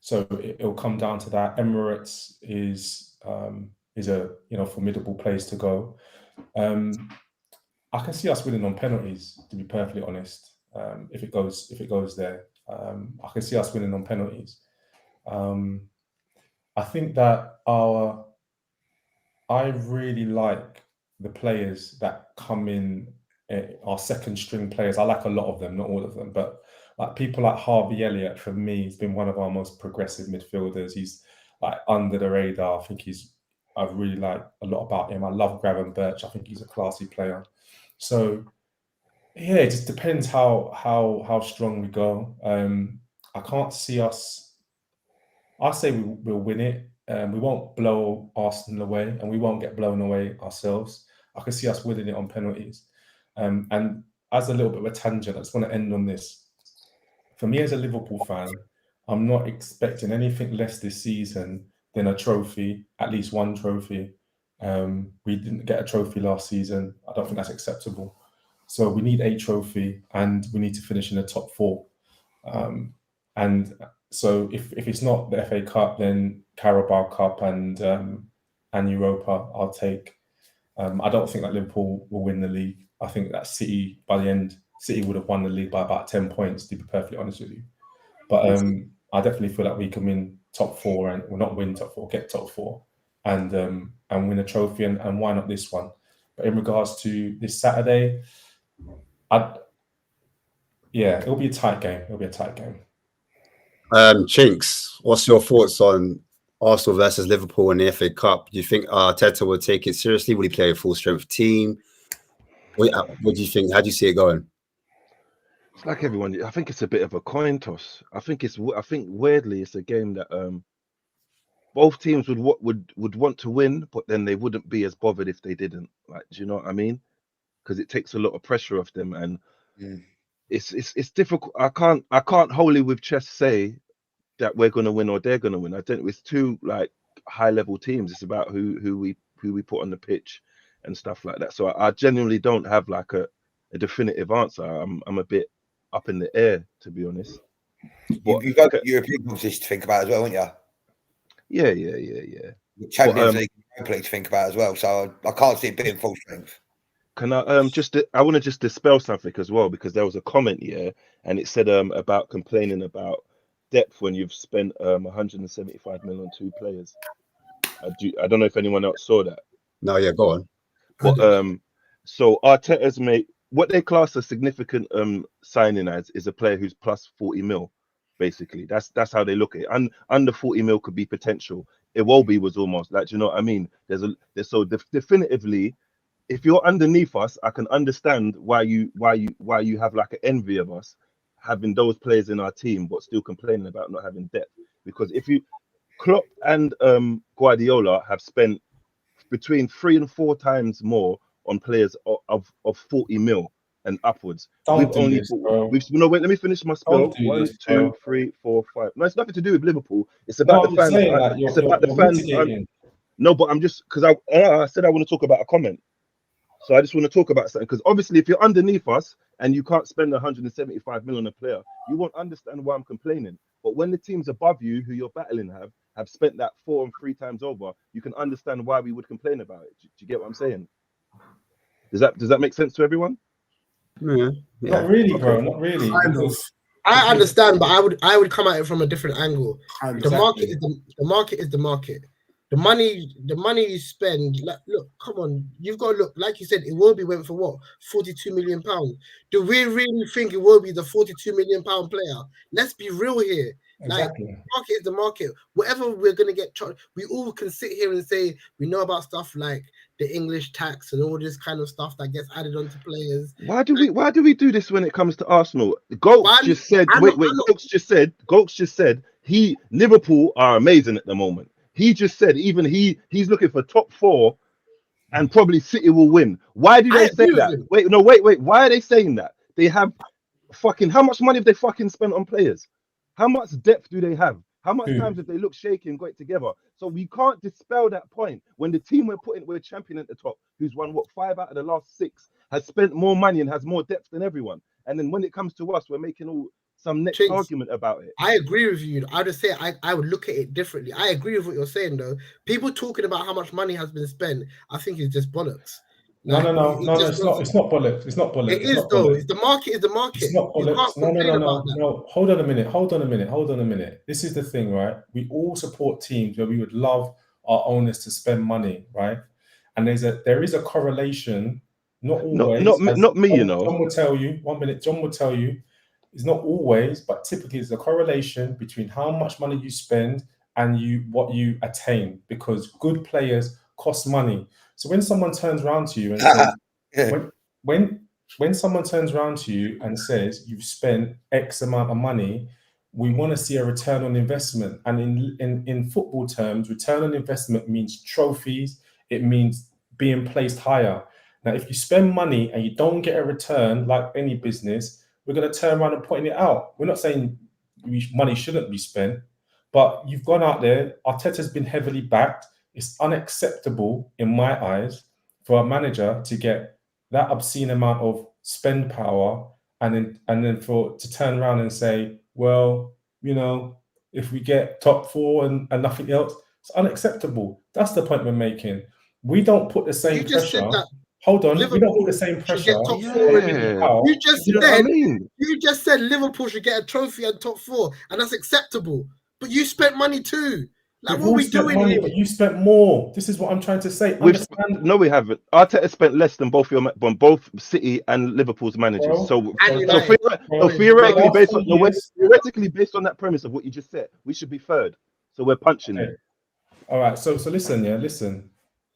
So it'll come down to that. Emirates is a formidable place to go. I can see us winning on penalties, to be perfectly honest. If it goes there, I can see us winning on penalties. I think that I really like the players that come in, our second string players. I like a lot of them, not all of them, but like people like Harvey Elliott, for me, he's been one of our most progressive midfielders. He's like under the radar. I really like a lot about him. I love Graven Birch. I think he's a classy player. So yeah, it just depends how strong we go. I can't see us. I say we'll win it. We won't blow Arsenal away, and we won't get blown away ourselves. I can see us winning it on penalties. And as a little bit of a tangent, I just want to end on this. For me as a Liverpool fan, I'm not expecting anything less this season than a trophy, at least one trophy. We didn't get a trophy last season. I don't think that's acceptable. So we need a trophy, and we need to finish in the top 4. And so if it's not the FA Cup, then Carabao Cup and Europa, I'll take. I don't think that Liverpool will win the league. I think that City, by the end, City would have won the league by about 10 points, to be perfectly honest with you. But I definitely feel like we can win top 4, and well, not win top 4, get top 4, and win a trophy, and why not this one? But in regards to this Saturday, it'll be a tight game. Chinks, what's your thoughts on Arsenal versus Liverpool in the FA Cup? Do you think Arteta will take it seriously? Will he play a full strength team? What do you think? How do you see it going? It's like everyone. I think it's a bit of a coin toss. I think weirdly it's a game that both teams would want to win, but then they wouldn't be as bothered if they didn't. Like, do you know what I mean? Because it takes a lot of pressure off them, and it's difficult. I can't wholly with chest say that we're going to win or they're going to win. I don't. It's two like high level teams. It's about who we put on the pitch and stuff like that. So I genuinely don't have like a definitive answer. I'm a bit up in the air, to be honest. But you've got European competition to think about as well, haven't you? Yeah. Champions League to think about as well. So I can't see it being full strength. Can I I want to just dispel something as well, because there was a comment here and it said about complaining about depth when you've spent 175 million on 2 players. I don't know if anyone else saw that. No, yeah, go on. But so Arteta's made what they class a significant signing as is a player who's plus 40 mil, basically. That's how they look at it. And under 40 mil could be potential. Iwobi was almost like, you know what I mean? Definitively, if you're underneath us, I can understand why you have like an envy of us having those players in our team, but still complaining about not having depth. Because if you Klopp and Guardiola have spent between 3 and 4 times more on players of 40 mil and upwards. Let me finish my spell. 1, 2, 3, 4, 5. No, it's nothing to do with Liverpool. It's about the fans. It's about the fans. No, but I'm just because I said I want to talk about a comment. So I just want to talk about something, because obviously if you're underneath us and you can't spend 175 million on a player, you won't understand why I'm complaining. But when the teams above you who you're battling have spent that 4 and 3 times over, you can understand why we would complain about it. Do you get what I'm saying? Does that make sense to everyone? Yeah. Not really, bro. Not really. Kind of. I understand, but I would come at it from a different angle. The market is the market. The money you spend, like, look, come on, you've got to look, like you said, Iwobi went for what, 42 million pounds. Do we really think Iwobi the 42 million pound player? Let's be real here. Exactly. Like, the market is the market. Whatever we're gonna get charged, we all can sit here and say we know about stuff like the English tax and all this kind of stuff that gets added onto players. Why do we do this when it comes to Arsenal? Goats just said Liverpool are amazing at the moment. He just said even he's looking for top 4 and probably City will win. Why do they say that? Wait. Why are they saying that? They have fucking how much money have they fucking spent on players? How much depth do they have? How much times have they looked shaky and got it together? So we can't dispel that point when the team we're champion at the top, who's won 5 out of the last 6, has spent more money and has more depth than everyone. And then when it comes to us, we're making some next argument about it. I agree with you. I would say I would look at it differently. I agree with what you're saying, though. People talking about how much money has been spent, I think it's just bollocks. No, it's not bollocks. It's not bollocks. It is though. It's the market is the market. It's not bollocks. No. Hold on a minute. This is the thing, right? We all support teams where we would love our owners to spend money, right? And there is a correlation. Not always. Not me, John will tell you. 1 minute. John will tell you. It's not always, but typically it's a correlation between how much money you spend and what you attain, because good players cost money. So when someone turns around to you and says, when someone turns around to you and says you've spent X amount of money, we want to see a return on investment. And in football terms, return on investment means trophies. It means being placed higher. Now, if you spend money and you don't get a return, like any business, we're going to turn around and point it out. We're not saying money shouldn't be spent, but you've gone out there. Arteta's been heavily backed. It's unacceptable in my eyes for a manager to get that obscene amount of spend power and then to turn around and say, well, you know, if we get top 4 and nothing else, it's unacceptable. That's the point we're making. We don't put the same pressure. Hold on, we don't put the same pressure. You just You know what I mean? You just said Liverpool should get a trophy and top 4, and that's acceptable. But you spent money too. Like, what are we doing here? But you spent more. This is what I'm trying to say. No, we haven't. Arteta spent less than both City and Liverpool's managers. Bro. So theoretically, based on that premise of what you just said, we should be third. So we're punching it. All right. So listen.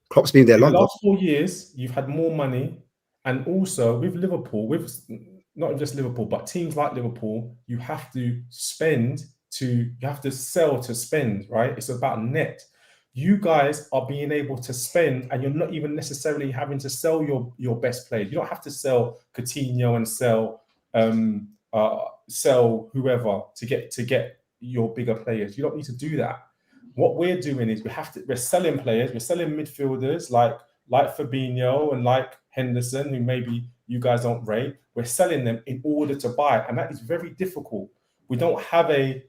Klopp's been there longer. The last 4 years, you've had more money, and also with Liverpool, with not just Liverpool, but teams like Liverpool, you have to sell to spend, right? It's about net. You guys are being able to spend, and you're not even necessarily having to sell your best players. You don't have to sell Coutinho and sell whoever to get your bigger players. You don't need to do that. What we're doing is we're selling players. We're selling midfielders like Fabinho and like Henderson, who maybe you guys don't rate. We're selling them in order to buy, and that is very difficult. We don't have a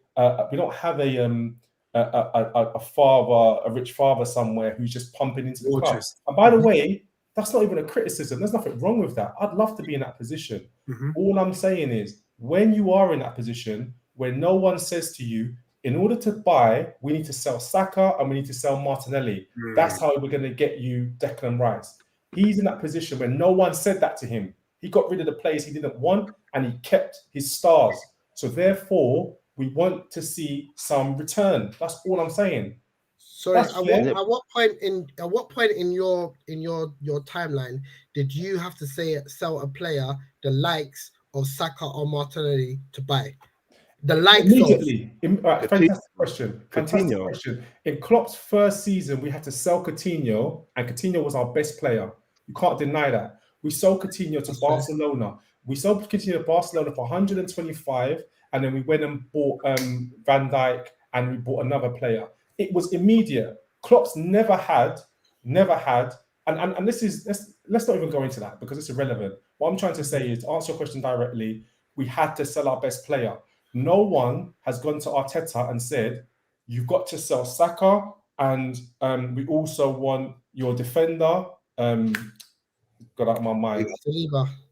rich father somewhere who's just pumping into the club. And by the way, that's not even a criticism. There's nothing wrong with that. I'd love to be in that position. All I'm saying is, when you are in that position where no one says to you, in order to buy, we need to sell Saka and we need to sell Martinelli. That's how we're going to get you Declan Rice. He's in that position where no one said that to him. He got rid of the players he didn't want, and he kept his stars. So therefore, we want to see some return. That's all I'm saying. So at what point in your timeline did you have to sell a player the likes of Saka or Martinelli to buy? The likes immediately. Fantastic question. Coutinho. In Klopp's first season, we had to sell Coutinho, and Coutinho was our best player. You can't deny that. We sold Coutinho to Barcelona. We sold Coutinho to Barcelona for 125, and then we went and bought Van Dijk, and we bought another player. It was immediate. Klopp's never had, and this is, let's not even go into that because it's irrelevant. What I'm trying to say is, to answer your question directly, we had to sell our best player. No one has gone to Arteta and said, you've got to sell Saka, and we also want your defender. Got out of my mind.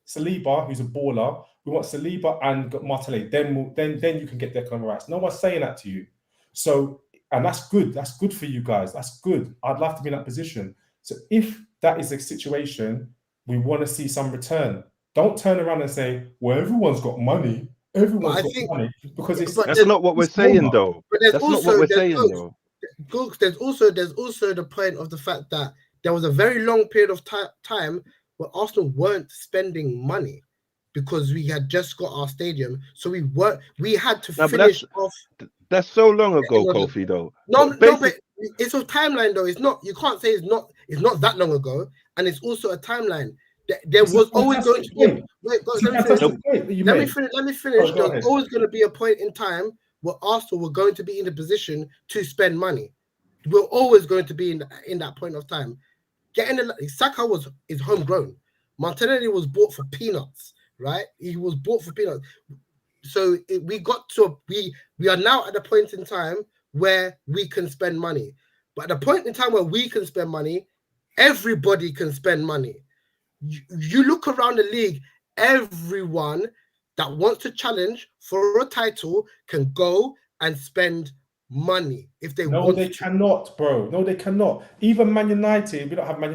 Saliba, who's a baller. We want Saliba and Martinelli. Then you can get Declan Rice. No one's saying that to you. So, and that's good. That's good for you guys. That's good. I'd love to be in that position. So if that is the situation, we want to see some return. Don't turn around and say, well, everyone's got money. Everyone's got money, because that's not what we're saying, though. That's not what we're saying, though. There's also the point of the fact that there was a very long period of time where Arsenal weren't spending money because we had just got our stadium, so we had to finish off. That's so long ago, Kofi, though. No, but it's a timeline, though. It's not. You can't say it's not that long ago, and it's also a timeline. There was always going to be. Let me finish. There's always going to be a point in time where Arsenal were going to be in the position to spend money. We're always going to be in that point of time. Saka is homegrown. Martinelli was bought for peanuts, right? He was bought for peanuts. So we are now at the point in time where we can spend money. But at the point in time where we can spend money, everybody can spend money. You look around the league, everyone that wants to challenge for a title can go and spend money if they want. No, they cannot, bro. No, they cannot. Even Man United, we don't have Man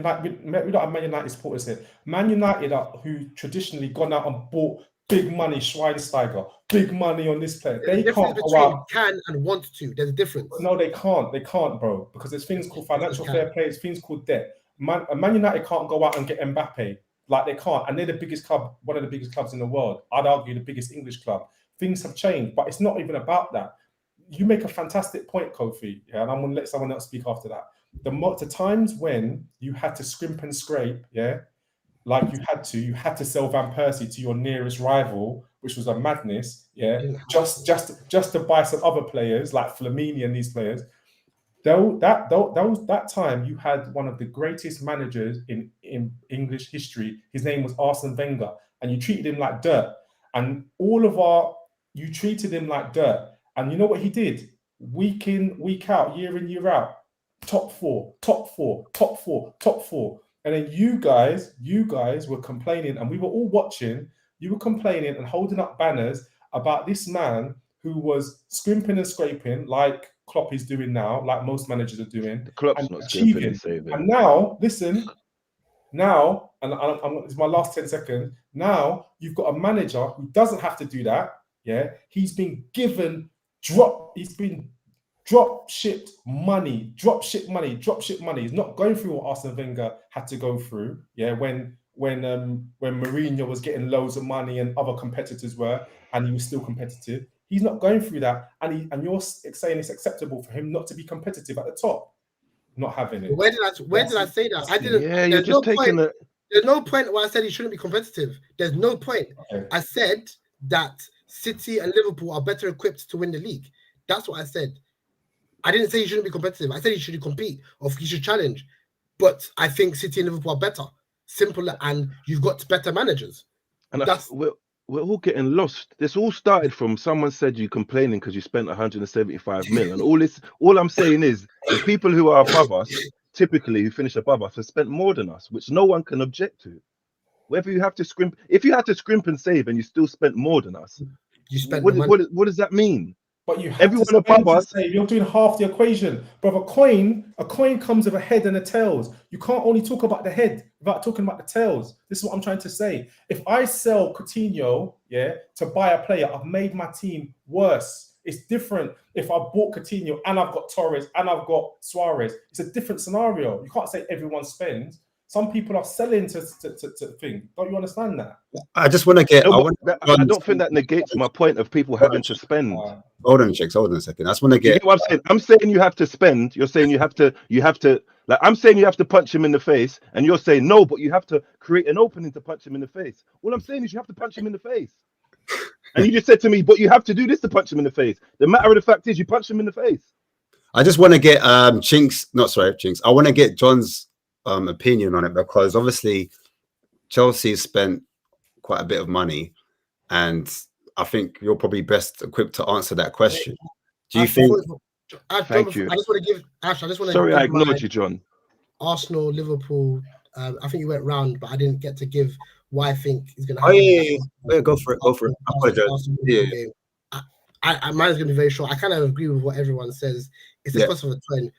United supporters here. Man United who traditionally gone out and bought big money, Schweinsteiger, big money on this player. They can't go out. Can and want to. There's a difference. No, they can't. They can't, bro, because there's things called financial fair play. There's things called debt. Man United can't go out and get Mbappe. Like they can't, and they're the biggest club, one of the biggest clubs in the world. I'd argue the biggest English club. Things have changed, but it's not even about that. You make a fantastic point, Kofi, yeah, and I'm going to let someone else speak after that. The times when you had to scrimp and scrape, yeah, like you had to sell Van Persie to your nearest rival, which was a madness, yeah, just to buy some other players like Flamini and these players. That time you had one of the greatest managers in English history. His name was Arsene Wenger, and you treated him like dirt. And you treated him like dirt. And you know what he did? Week in, week out, year in, year out, top four. And then you guys were complaining, and we were all watching. You were complaining and holding up banners about this man who was scrimping and scraping like Klopp is doing now, like most managers are doing. The Klopp's not scrimping and saving. And now, listen, it's my last 10 seconds. Now you've got a manager who doesn't have to do that. Yeah, he's been given drop shipped money. He's not going through what Arsene Wenger had to go through. Yeah, when Mourinho was getting loads of money and other competitors were, and he was still competitive. He's not going through that, and you're saying it's acceptable for him not to be competitive at the top, not having it. Where did I say that? I didn't. Yeah, you're just taking it. There's no point where I said he shouldn't be competitive. There's no point. Okay. I said that City and Liverpool are better equipped to win the league. That's what I said. I didn't say he shouldn't be competitive. I said he should compete or he should challenge. But I think City and Liverpool are better, simpler, and you've got better managers. And we're all getting lost. This all started from someone said you complaining because you spent 175 million. All I'm saying is the people who are above us, typically who finish above us, have spent more than us, which no one can object to. Whether you have to scrimp, if you had to scrimp and save and you still spent more than us, you spent what does that mean? But you have everyone to above us. You're doing half the equation, but a coin comes with a head and a tails. You can't only talk about the head without talking about the tails. This is what I'm trying to say. If I sell Coutinho, to buy a player, I've made my team worse. It's different if I bought Coutinho and I've got Torres and I've got Suarez. It's a different scenario. You can't say everyone spends. Some people are selling to things. Don't you understand that? I just want to get. I don't think that negates my point of people having to spend. Hold on, chicks. Hold on a second. I just want to get. You get what I'm saying? I'm saying you have to spend. You're saying you have to. Like I'm saying you have to punch him in the face, and you're saying no, but you have to create an opening to punch him in the face. All I'm saying is you have to punch him in the face. And you just said to me, but you have to do this to punch him in the face. The matter of the fact is, you punch him in the face. I just want to get Chinks. I want to get John's opinion on it, because obviously Chelsea spent quite a bit of money, and I think you're probably best equipped to answer that question. Do you think? Thank you. I just want to give Ash. Sorry, I ignored you, John. Arsenal, Liverpool. I think you went round, but I didn't get to give why I think he's going to. Oh yeah. Go for it. I apologize. Yeah. Mine's going to be very short. I kind of agree with what everyone says. It's a toss of a coin.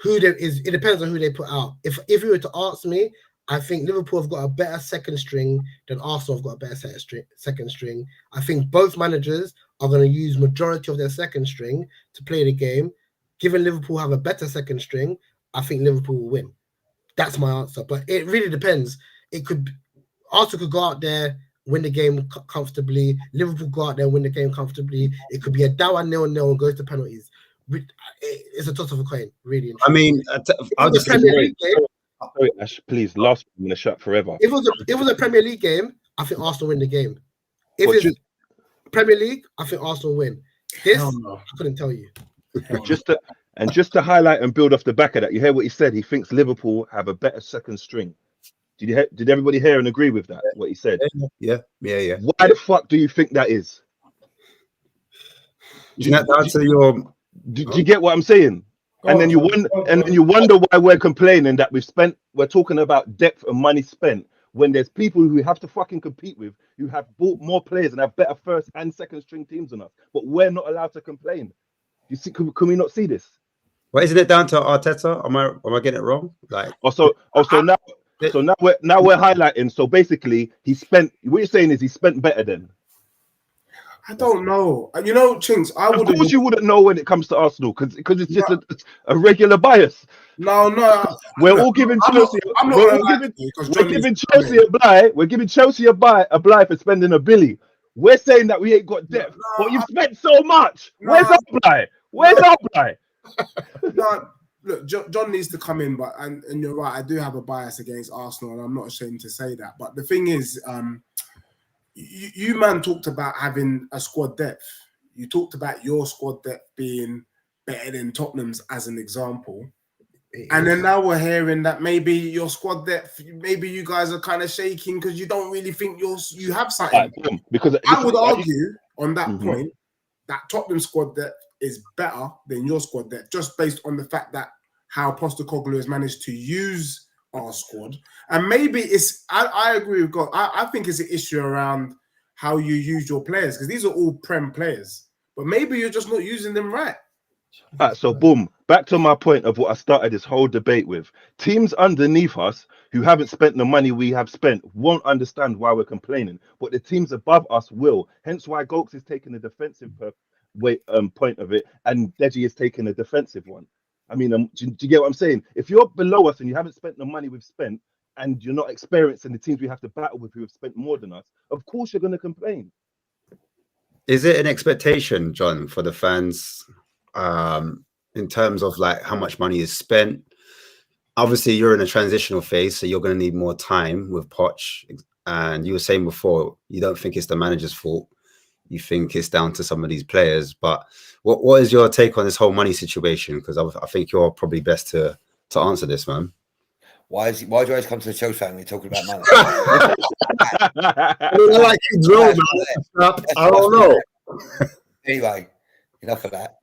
It depends on who they put out. If you were to ask me, I think Liverpool have got a better second string than Arsenal have got a better second string. I think both managers are going to use majority of their second string to play the game. Given Liverpool have a better second string, I think Liverpool will win. That's my answer. But it really depends. Arsenal could go out there, win the game comfortably. Liverpool go out there, win the game comfortably. It could be a down 0-0 and go to penalties. It's a toss of a coin, really. I mean, I'll just sorry, Ash, please. Last one, I'm gonna shut forever. If it was a Premier League game, I think Arsenal win the game. If it's Premier League, I think Arsenal win. This I couldn't tell you. Just to highlight and build off the back of that, you hear what he said. He thinks Liverpool have a better second string. Did everybody hear and agree with that? What he said? Yeah. Why the fuck do you think that is? Do you get what I'm saying? And then you wonder why we're complaining that we're talking about depth and money spent when there's people who we have to fucking compete with who have bought more players and have better first and second string teams than us, but we're not allowed to complain. You see, can we not see this? Well, isn't it down to Arteta? Am I getting it wrong? Like now we're highlighting. So basically, he spent. What you're saying is he spent better then. I don't know. You know, Chinks, I Of wouldn't. course, you wouldn't know when it comes to Arsenal because it's just a regular bias. No. We're all giving Chelsea. We're giving Chelsea a blight. We're giving Chelsea a blight for spending $1 billion. We're saying that we ain't got depth, but you've spent so much. Where's our blight? Where's our blight? No, look, John needs to come in, but and you're right. I do have a bias against Arsenal, and I'm not ashamed to say that. But the thing is, you man talked about having a squad depth. You talked about your squad depth being better than Tottenham's as an example. And then now we're hearing that maybe your squad depth, maybe you guys are kind of shaking because you don't really think you have something. Because I would argue on that point that Tottenham squad depth is better than your squad depth, just based on the fact that how Postecoglou has managed to use our squad. And maybe it's, I agree with God. I think it's an issue around how you use your players, because these are all Prem players, but maybe you're just not using them right. So boom, back to my point of what I started this whole debate with. Teams underneath us who haven't spent the money we have spent won't understand why we're complaining, but the teams above us will. Hence why Gokes is taking a defensive point of it, and Deji is taking a defensive one. I mean, do you get what I'm saying? If you're below us and you haven't spent the money we've spent, and you're not experiencing the teams we have to battle with who have spent more than us, of course you're going to complain. Is it an expectation, John, for the fans in terms of like how much money is spent? Obviously, you're in a transitional phase, so you're going to need more time with Poch. And you were saying before, you don't think it's the manager's fault. You think it's down to some of these players. But what is your take on this whole money situation? Because I think you're probably best to answer this, man. Why do you always come to the Chelsea fan when you're talking about money? I don't know. Anyway, enough of that.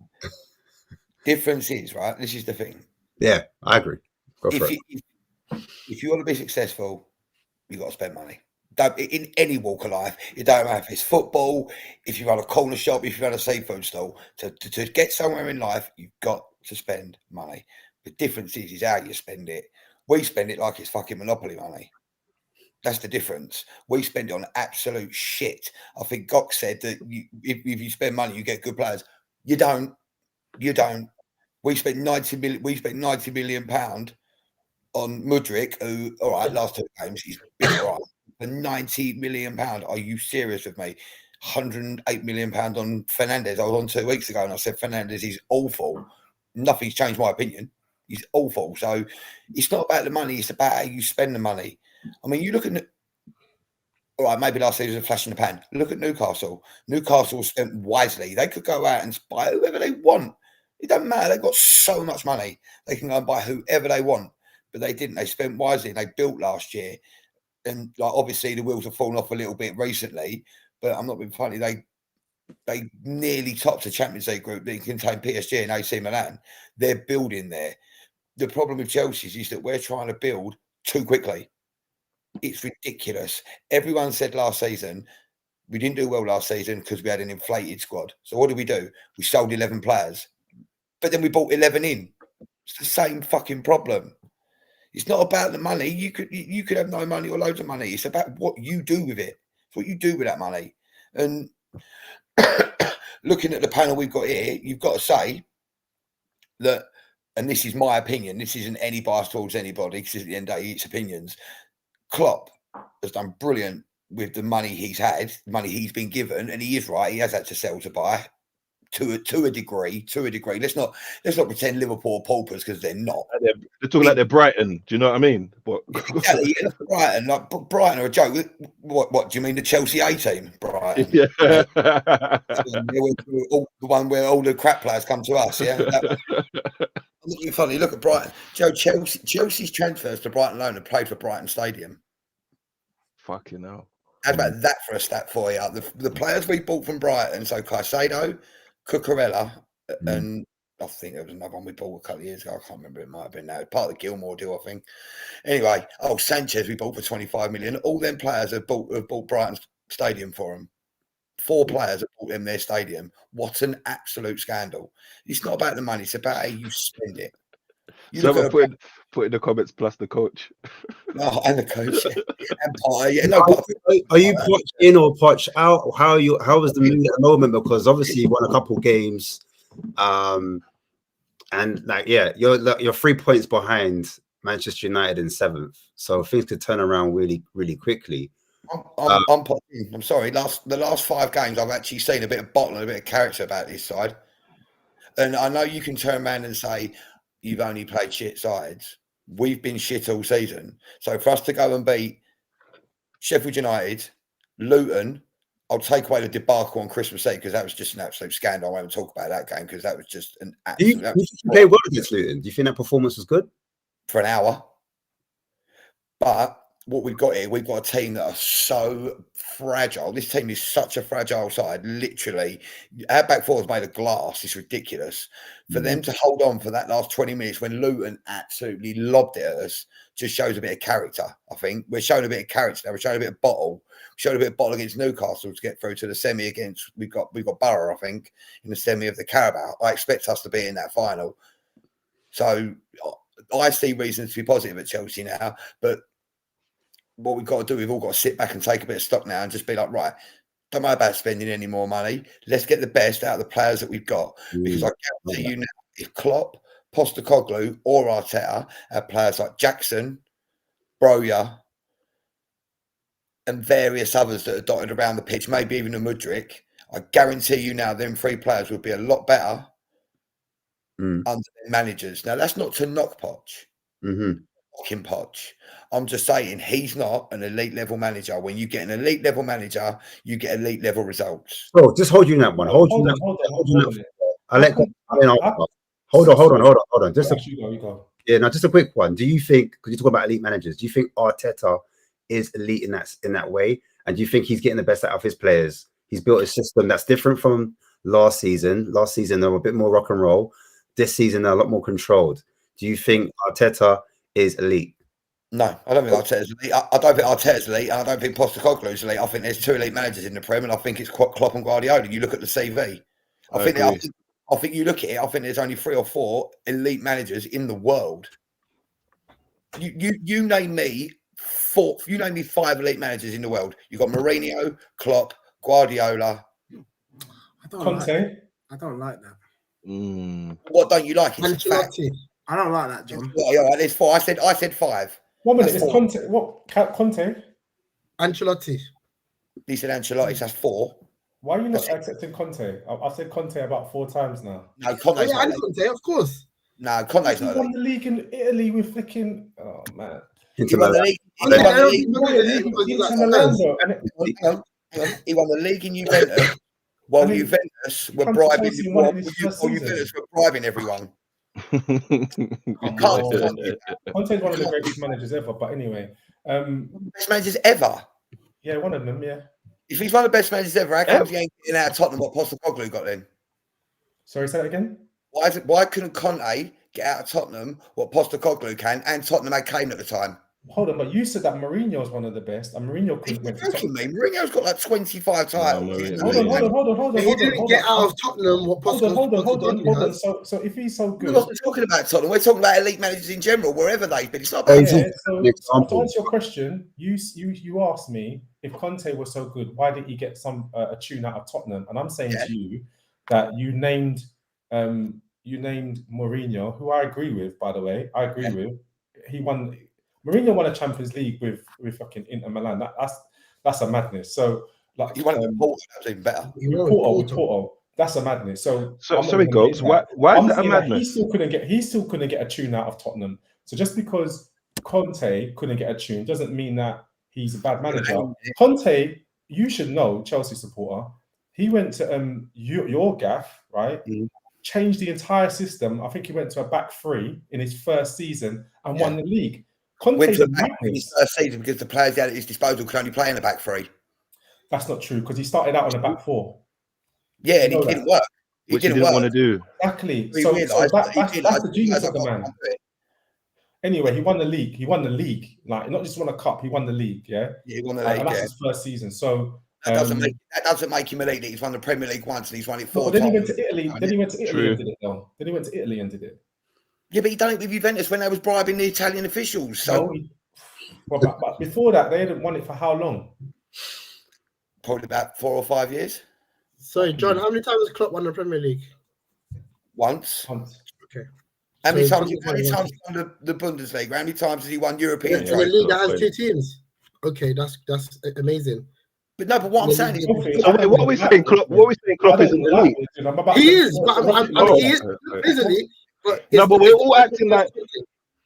Difference is, right? This is the thing. Yeah, I agree. If you want to be successful, you've got to spend money. In any walk of life, it don't matter if it's football, if you run a corner shop, if you run a seafood stall. To get somewhere in life, you've got to spend money. The difference is how you spend it. We spend it like it's fucking Monopoly money. That's the difference. We spend it on absolute shit. I think Gok said that if you spend money, you get good players. You don't. We spent 90 million. We spent 90 million pound on Mudryk, who, all right, last 2 games he's been all right. For 90 million pound, are you serious with me? 108 million pound on Fernandes. I was on 2 weeks ago and I said Fernandes is awful. Nothing's changed my opinion. He's awful. So it's not about the money, it's about how you spend the money. I mean, you look at, all right, maybe last season was a flash in the pan. Look at Newcastle. Newcastle spent wisely. They could go out and buy whoever they want. It doesn't matter. They've got so much money. They can go and buy whoever they want. But they didn't. They spent wisely. They built last year. And like, obviously the wheels have fallen off a little bit recently. But I'm not being funny. They nearly topped the Champions League group that contained PSG and AC Milan. They're building there. The problem with Chelsea is that we're trying to build too quickly. It's ridiculous. Everyone said last season, we didn't do well last season because we had an inflated squad. So what did we do? We sold 11 players. But then we bought 11 in. It's the same fucking problem. It's not about the money. You could have no money or loads of money. It's about what you do with it. It's what you do with that money. And looking at the panel we've got here, you've got to say that, and this is my opinion, this isn't any bias towards anybody, because at the end of the day, it's opinions. Klopp has done brilliant with the money he's had, the money he's been given, and he is right. He has had to sell to buy to a degree. Let's not pretend Liverpool are paupers, because they're not. They're talking like they're Brighton. Do you know what I mean? But exactly, yeah, Brighton are a joke. What do you mean, the Chelsea A team, Brighton? Yeah. The one where all the crap players come to us. Yeah. You're funny. Look at Brighton. Joe, Chelsea's transfers to Brighton alone have played for Brighton Stadium. Fucking hell. How about that for a stat for you? The players we bought from Brighton, so Caicedo, Cucurella, and I think there was another one we bought a couple of years ago. I can't remember. It might have been that. Part of the Gilmore deal, I think. Anyway, Sanchez we bought for 25 million. All them players have bought Brighton Stadium for them. 4 players have bought them their stadium. What an absolute scandal. It's not about the money. It's about how you spend it. So Put in the comments plus the coach. No, and the coach. And Potter, yeah, Are, no, are you Poch in or Poch out? How are you? How was the mood at the moment? Because obviously you won a couple games, and like you're 3 points behind Manchester United in 7th, so things could turn around really, really quickly. I'm sorry. The last 5 games, I've actually seen a bit of bottle and a bit of character about this side. And I know you can turn around and say you've only played shit sides. We've been shit all season. So for us to go and beat Sheffield United, Luton, I'll take away the debacle on Christmas Eve because that was just an absolute scandal. I won't talk about that game because that was just an absolute. Do you play well against Luton? Do you think that performance was good? For an hour. But what we've got here, we've got a team that are so fragile. This team is such a fragile side. Literally, our back four is made of glass. It's ridiculous. For them to hold on for that last 20 minutes when Luton absolutely lobbed it at us just shows a bit of character, I think. We're showing a bit of character now. We're showing a bit of bottle. We showed a bit of bottle against Newcastle to get through to the semi against, we've got Borough, I think, in the semi of the Carabao. I expect us to be in that final. So I see reasons to be positive at Chelsea now, but what we've got to do, we've all got to sit back and take a bit of stock now and just be like, right, don't worry about spending any more money. Let's get the best out of the players that we've got. Because I guarantee you now, if Klopp, Postecoglou or Arteta have players like Jackson, Broja and various others that are dotted around the pitch, maybe even a Mudryk, I guarantee you now them 3 players will be a lot better under their managers. Now, that's not to knock Poch. Knocking Poch. I'm just saying he's not an elite level manager. When you get an elite level manager, you get elite level results. Oh, just hold you in that one. Hold on. Hold on. Just just a quick one. Do you think, because you talk about elite managers, do you think Arteta is elite in that way? And do you think he's getting the best out of his players? He's built a system that's different from last season. Last season they were a bit more rock and roll. This season they're a lot more controlled. Do you think Arteta is elite? No, I don't think Arteta's elite. I don't think Arteta's elite, and I don't think Postecoglou's elite. I think there's 2 elite managers in the Prem, and I think it's Klopp and Guardiola. You look at the CV. I think you look at it. I think there's only 3 or 4 elite managers in the world. You name me 4. You name me 5 elite managers in the world. You've got Mourinho, Klopp, Guardiola. I don't like that. What don't you like? It's a fact. I don't like that, John. Yeah, there's 4. I said 5. 1 minute. It's Conte. What? Conte? Ancelotti. He said Ancelotti. That's 4. Why are you not accepting Conte? I've said Conte about 4 times now. No, Conte's not elite. Conte, of course. No, Conte's not elite. He won the league in Italy with flicking. Oh man. He won the league. He won the league in Juventus. While Juventus were bribing everyone. Conte's one of the greatest managers ever. But anyway, best managers ever. Yeah, one of them. Yeah. If he's one of the best managers ever, how come he ain't getting out of Tottenham what Postecoglou got then? Sorry, say that again. Why couldn't Conte get out of Tottenham what Postecoglou can? And Tottenham had Kane at the time. Hold on, but you said that Mourinho was one of the best, and Mourinho couldn't win. Mourinho's got like 25 titles. Hold on. He didn't get out of Tottenham. Hold on. So if he's so good, we're not talking about Tottenham. We're talking about elite managers in general, wherever they've been. It's not about. So to answer your question, you asked me if Conte was so good, why didn't he get a tune out of Tottenham? And I'm saying to you that you named Mourinho, who I agree with, by the way. I agree with. Mourinho won a Champions League with fucking Inter Milan. That's a madness. So like he won it with Porto, that's even better. With Porto. That's a madness. So sorry, Gopes. Why is that a madness? He still couldn't get a tune out of Tottenham. So just because Conte couldn't get a tune doesn't mean that he's a bad manager. Conte, you should know, Chelsea supporter. He went to your gaff, right? Changed the entire system. I think he went to a back 3 in his first season and won the league. Went to a back in his first season because the players he had at his disposal could only play in the back 3. That's not true because he started out on a back 4. Yeah, and it didn't work. Which he didn't want to do. Exactly. So that's the genius of the man. Anyway, he won the league. Like not just won a cup, he won the league. Yeah, he won the league. And that's his first season. So that doesn't make him elite. He's won the Premier League once and he's won it 4 times. Then he went to Italy. And did it though. Then he went to Italy and did it. Yeah, but he done it with Juventus when they was bribing the Italian officials. So but before that, they hadn't won it for how long? probably about 4 or 5 years. Sorry, John, how many times has Klopp won the Premier League? Once. Okay. How many So times? he's How many won times he won the Bundesliga? How many times has he won in European a trophies? league that has 2 teams. Okay, that's amazing. But no, but what I'm saying is, So wait, what are we saying? Klopp, what are we saying? Klopp is an elite. He is, but he is easily. But No, but we're all acting like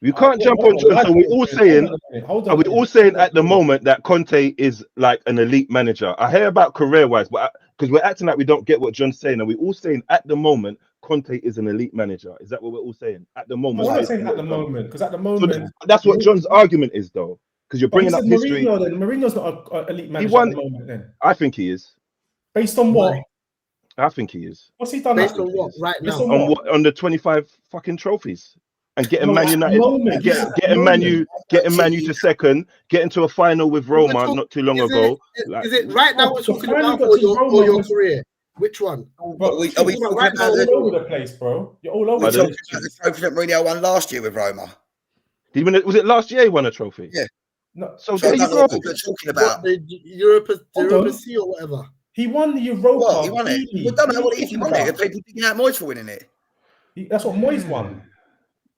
we can't jump on John. So we're all saying, are we all saying at the moment that Conte is like an elite manager? I hear about career-wise, but because we're acting like we don't get what John's saying, are we all saying at the moment Conte is an elite manager? Is that what we're all saying at the moment? We're not saying at the moment, because at the moment, so that's what John's argument is, though. Because you're bringing up history. Mourinho, then Mourinho's not an elite manager He won, at the moment. Then I think he is. Based on what? I think he is. What's he done? Based on what? Right now? On the 25 fucking trophies. And getting Man United, and getting Man U to second, getting to a final with Roma not too long ago. Is it right now we're talking about or your career? Which one? Are we talking about all over the place, bro? You're all over. We're talking about the trophy that Mourinho won last year with Roma. Did he win? Was it last year he won a trophy? Yeah. No. So there you go. We're talking about the Europa C or whatever. He won the Europa. What? He won it. We don't know what it is. He won it. People digging out Moyes for winning it. That's what Moyes won.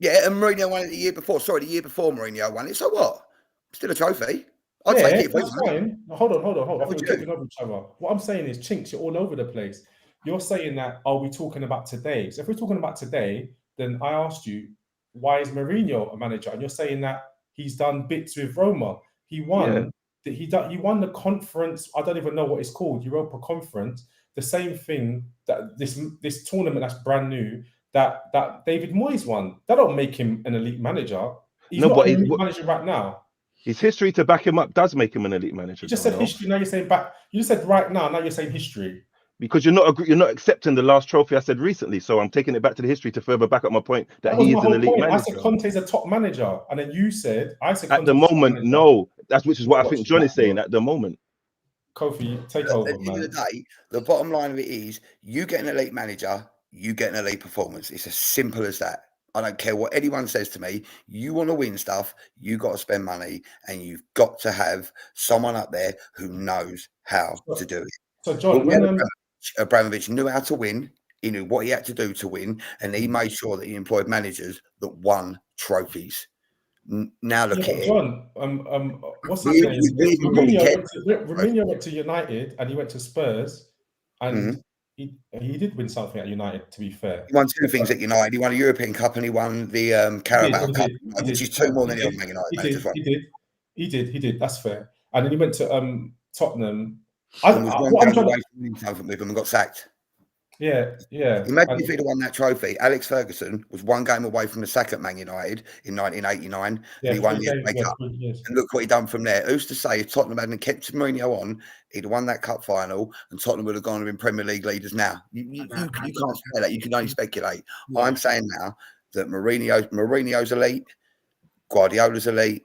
Yeah, and Mourinho won it the year before. Sorry, the year before Mourinho won it. So what? Still a trophy. I'll take it if that's fine. Hold on. I think we're talking over each other. What I'm saying is, Chinks, you're all over the place. You're saying that, are we talking about today? So if we're talking about today, then I asked you, why is Mourinho a manager? And you're saying that he's done bits with Roma. He won. Yeah. He won the conference. I don't even know what it's called. Europa Conference. The same thing that this tournament that's brand new. That David Moyes won. That don't make him an elite manager. He's not an elite manager right now. His history to back him up does make him an elite manager. You just said history. Now you're saying back. You just said right now. Now you're saying history. Because you're not accepting the last trophy I said recently. So I'm taking it back to the history to further back up my point that he is an elite manager. I said Conte's a top manager, and then you said I said at the moment no. Which is what I think John is saying at the moment. Kofi, take over. At the end of the day, the bottom line of it is you get an elite manager. You get an elite performance. It's as simple as that. I don't care what anyone says to me. You want to win stuff, you got to spend money, and you've got to have someone up there who knows how to do it. So, John, Abramovich knew how to win. He knew what he had to do to win, and he made sure that he employed managers that won trophies. Now look at it. John, what's his name? Mourinho went to United, and he went to Spurs, and he did win something at United, to be fair. He won 2 things at United. He won a European Cup and he won the Carabao Cup, which is 2 more than the other Man United managers won. He did. That's fair. And then he went to Tottenham. And was 1 game away from winning something with him and got sacked. Yeah. Imagine if he'd have won that trophy. Alex Ferguson was 1 game away from the sack at Man United in 1989, and he won the FA Cup. And look what he done from there. Who's to say if Tottenham hadn't kept Mourinho on, he'd have won that cup final, and Tottenham would have gone and been Premier League leaders now. You can't say that. You can only speculate. I'm saying now that Mourinho's elite, Guardiola's elite,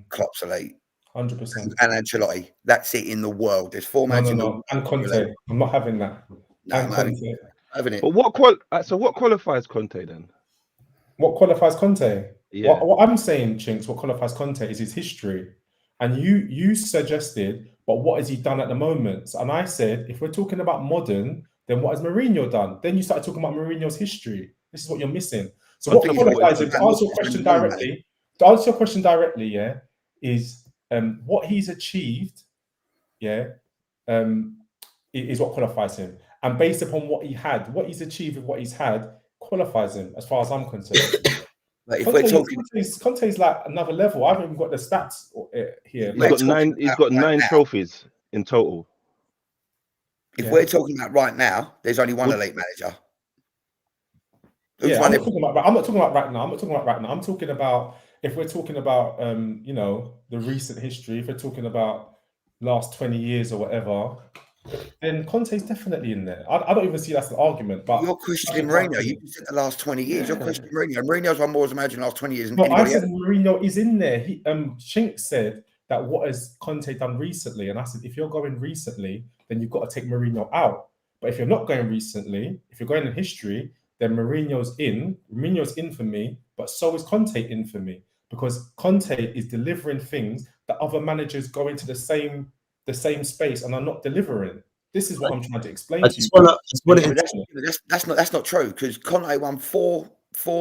Klopp's elite. 100%. And Ancelotti. That's it in the world. There's 4 men in the world. And Conte. I'm not having that. No, I'm having it. But what qualifies Conte then? What qualifies Conte? Yeah. What I'm saying, Chinks, what qualifies Conte is his history. And you suggested, but what has he done at the moment? And I said, if we're talking about modern, then what has Mourinho done? Then you started talking about Mourinho's history. This is what you're missing. So what qualifies him? To answer your question directly, yeah, is what he's achieved, yeah, is what qualifies him. And based upon what he's achieved with what he's had, qualifies him as far as I'm concerned. Like if we're talking, Conte's like another level. I haven't even got the stats here. He's got 9 trophies in total. If we're talking about right now, there's only one elite manager. I'm not talking about right now. I'm talking about if we're talking about the recent history. If we're talking about last 20 years or whatever, then Conte's definitely in there. I don't even see that's an argument. But you're questioning Mourinho. You said the last 20 years. You're questioning Mourinho. Mourinho's won more as a manager in the last 20 years. No, I said Mourinho is in there. Shink said that what has Conte done recently? And I said, if you're going recently, then you've got to take Mourinho out. But if you're not going recently, if you're going in history, then Mourinho's in. Mourinho's in for me, but so is Conte in for me, because Conte is delivering things that other managers go into the same space and are not delivering. This is what I'm trying to explain I to you. just want to. That's not true, because Conte won four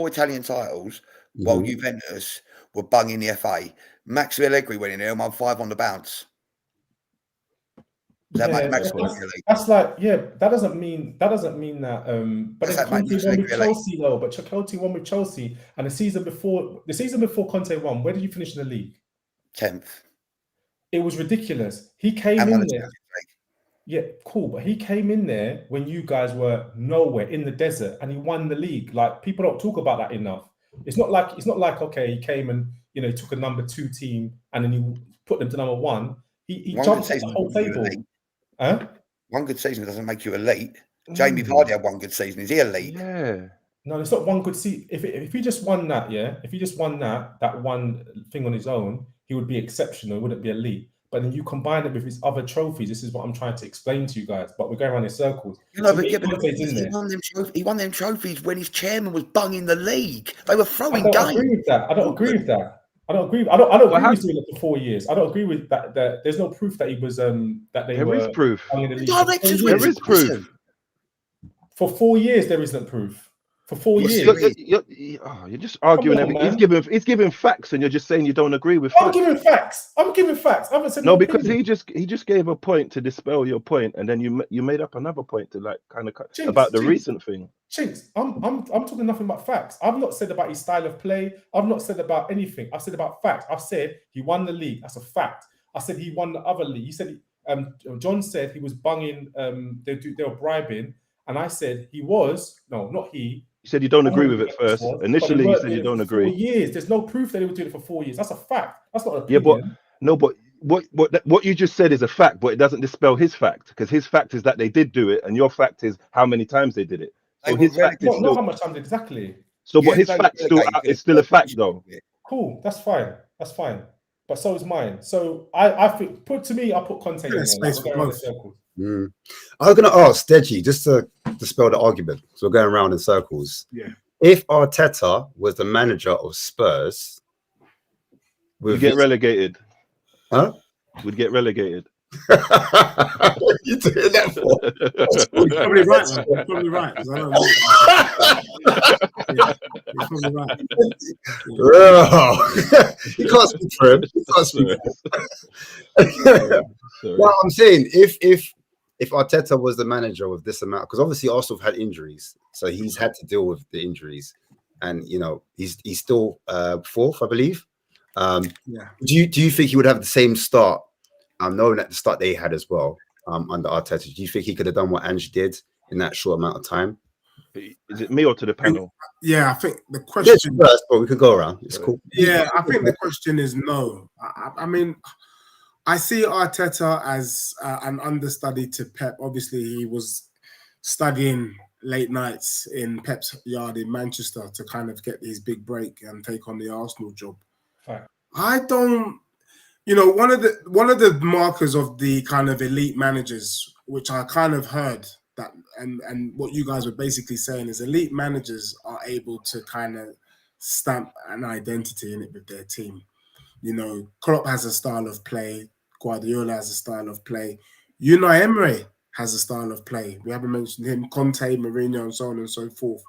Italian titles while Juventus were bunging the FA. Max Allegri went in there and won 5 on the bounce. That that's like, that doesn't mean that. But then Conte won with Chelsea though. But Conte won with Chelsea, and the season before Conte won, where did you finish in the league? 10th. It was ridiculous. He came in there. Yeah, cool. But he came in there when you guys were nowhere, in the desert, and he won the league. Like, people don't talk about that enough. It's not like okay, he came and he took a number 2 team and then he put them to number 1. He jumped at the whole table. Huh? One good season doesn't make you elite. Jamie Vardy had one good season. Is he elite? Yeah. No, it's not one good season. If he just won that, if he just won that one thing on his own, he would be exceptional. He wouldn't be elite. But then you combine it with his other trophies. This is what I'm trying to explain to you guys. But we're going around in circles. He won them trophies when his chairman was bunging the league. They were throwing games. I don't agree with that. I don't agree with doing it for 4 years. I don't agree with that. There's no proof that he was that they were. There is proof. There is proof. For 4 years, there isn't proof. For 4 years, you're just arguing everything. He's giving facts, and you're just saying you don't agree with facts. I'm giving facts. I haven't said no, because he just gave a point to dispel your point, and then you made up another point to about the recent thing. Chinks, I'm talking nothing but facts. I've not said about his style of play. I've not said about anything. I've said about facts. I've said he won the league. That's a fact. I said he won the other league. He said John said he was bunging. They were bribing, and I said he was. No, not he. You said you don't agree with it first. Initially, you said you don't agree. 4 years. There's no proof that they were doing it for 4 years. That's a fact. That's not an opinion. But what you just said is a fact, but it doesn't dispel his fact, because his fact is that they did do it, and your fact is how many times they did it. So his fact is not how much times exactly. So, but his fact is still a fact, though. Cool. That's fine. But so is mine. So I think, I put Conte in there. I'm going to ask Deji, just to dispel the argument, so we're going around in circles. Yeah. If Arteta was the manager of Spurs, we'd get relegated. Huh? We'd get relegated. What are you doing that for? You're probably right. You're probably right. You're probably right. You can't speak for him. You can't speak for him. Well, I'm saying if Arteta was the manager with this amount, because obviously Arsenal have had injuries, so he's had to deal with the injuries, and he's still 4th, I believe. Do you think he would have the same start? Knowing at the start they had as well under Arteta, do you think he could have done what Ange did in that short amount of time? Is it me or to the panel? Yeah, I think the question. First, but we can go around. It's cool. Yeah, I think the question is no. I mean, I see Arteta as an understudy to Pep. Obviously, he was studying late nights in Pep's yard in Manchester to kind of get his big break and take on the Arsenal job. Right. I don't. One of the markers of the kind of elite managers, which I kind of heard that, and what you guys were basically saying is elite managers are able to kind of stamp an identity in it with their team. Klopp has a style of play. Guardiola has a style of play. Unai Emery has a style of play. We haven't mentioned him. Conte, Mourinho, and so on and so forth.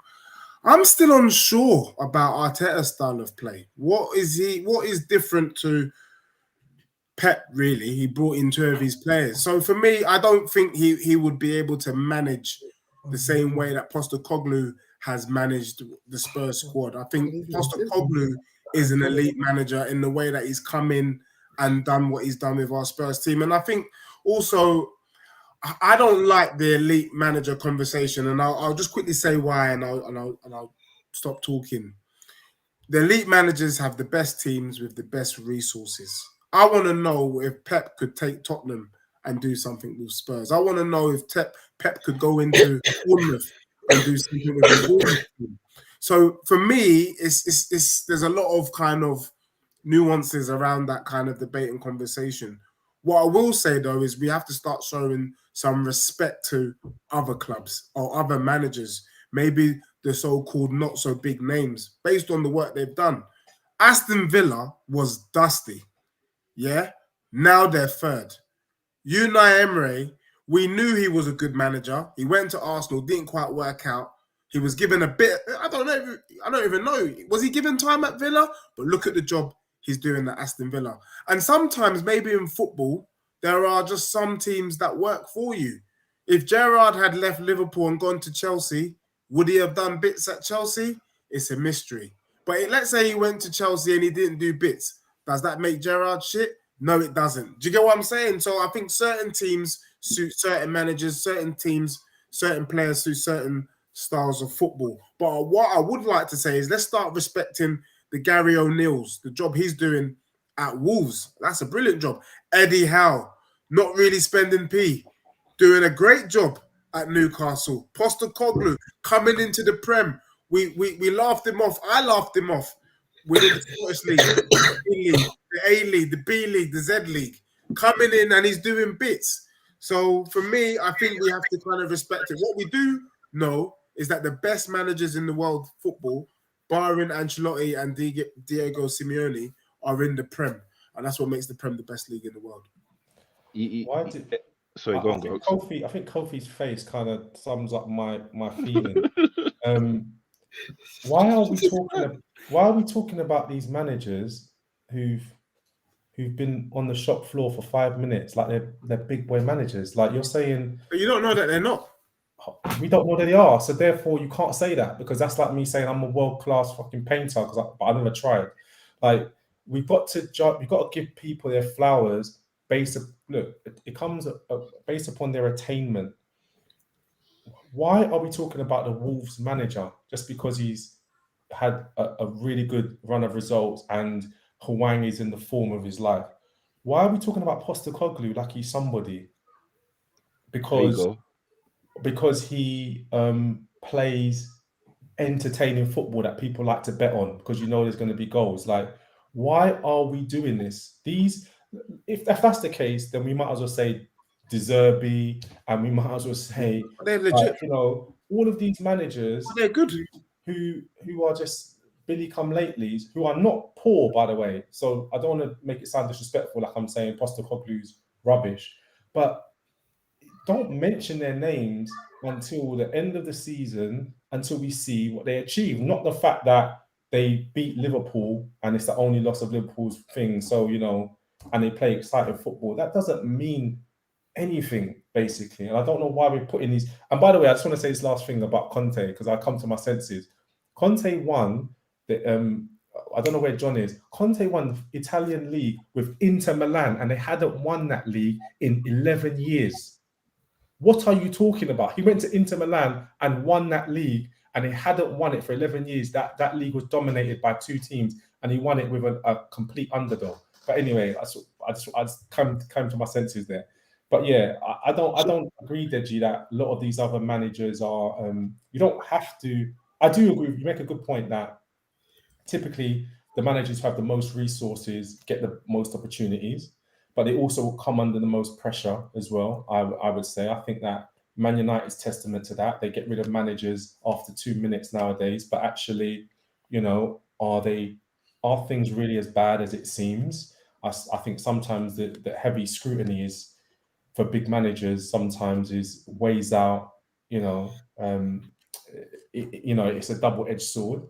I'm still unsure about Arteta's style of play. What is different to Pep? Really, he brought in 2 of his players. So for me, I don't think he would be able to manage the same way that Postecoglou has managed the Spurs squad. I think Postecoglou is an elite manager in the way that he's come in and done what he's done with our Spurs team. And I think also, I don't like the elite manager conversation, and I'll just quickly say why, and I'll stop talking. The elite managers have the best teams with the best resources. I want to know if Pep could take Tottenham and do something with Spurs. I want to know if Pep could go into Bournemouth and do something with the Bournemouth team. So for me, there's a lot of kind of nuances around that kind of debate and conversation. What I will say though is we have to start showing some respect to other clubs or other managers. Maybe the so-called not so big names based on the work they've done. Aston Villa was dusty. Yeah. Now they're third. Unai Emery, we knew he was a good manager. He went to Arsenal, didn't quite work out. He was given a bit, I don't even know. Was he given time at Villa? But look at the job he's doing at Aston Villa. And sometimes maybe in football, there are just some teams that work for you. If Gerrard had left Liverpool and gone to Chelsea, would he have done bits at Chelsea? It's a mystery. But let's say he went to Chelsea and he didn't do bits. Does that make Gerrard shit? No, it doesn't. Do you get what I'm saying? So I think certain teams suit certain managers, certain teams, certain players suit certain styles of football. But what I would like to say is let's start respecting the Gary O'Neills, the job he's doing at Wolves. That's a brilliant job. Eddie Howe, not really spending P, doing a great job at Newcastle. Postecoglou coming into the Prem. We laughed him off. I laughed him off within the Scottish League, the A League, the B League, the Z League. Coming in and he's doing bits. So for me, I think we have to kind of respect it. What we do know is that the best managers in the world football, barring Ancelotti and Diego Simeone, are in the Prem. And that's what makes the Prem the best league in the world. Sorry, go on, go. I think Kofi's face kind of sums up my feeling. Why are we talking about these managers who've been on the shop floor for 5 minutes like they're big boy managers? Like you're saying, but you don't know that they're not. We don't know that they are, so therefore you can't say that, because that's like me saying I'm a world-class fucking painter but I never tried. Like we've got to give people their flowers based upon their attainment. Why are we talking about the Wolves manager just because he's had a really good run of results and Hwang is in the form of his life? Why are we talking about Postecoglou like he's somebody? Because he plays entertaining football that people like to bet on because you know there's going to be goals. Like, why are we doing this? If that's the case, then we might as well say De Zerbi, and we might as well say they're legit. All of these managers, they're good, who are just Billy come latelys, who are not poor, by the way. So I don't want to make it sound disrespectful, like I'm saying Postecoglou's rubbish, but don't mention their names until the end of the season, until we see what they achieve, not the fact that they beat Liverpool and it's the only loss of Liverpool's thing. So, and they play exciting football. That doesn't mean anything, basically. And I don't know why we're putting these. And by the way, I just want to say this last thing about Conte, because I come to my senses. Conte won the I don't know where John is. Conte won the Italian league with Inter Milan, and they hadn't won that league in 11 years. What are you talking about? He went to Inter Milan and won that league, and he hadn't won it for 11 years. That league was dominated by two teams, and he won it with a complete underdog. But anyway, I just came to my senses there. But yeah, I don't agree, Deji, that a lot of these other managers are. You don't have to. I do agree. You make a good point that typically the managers who have the most resources get the most opportunities, but they also come under the most pressure as well. I would say. I think that Man United's testament to that. They get rid of managers after 2 minutes nowadays, but actually, are things really as bad as it seems? I think sometimes the heavy scrutiny is for big managers. Sometimes is weighs out. It's a double-edged sword.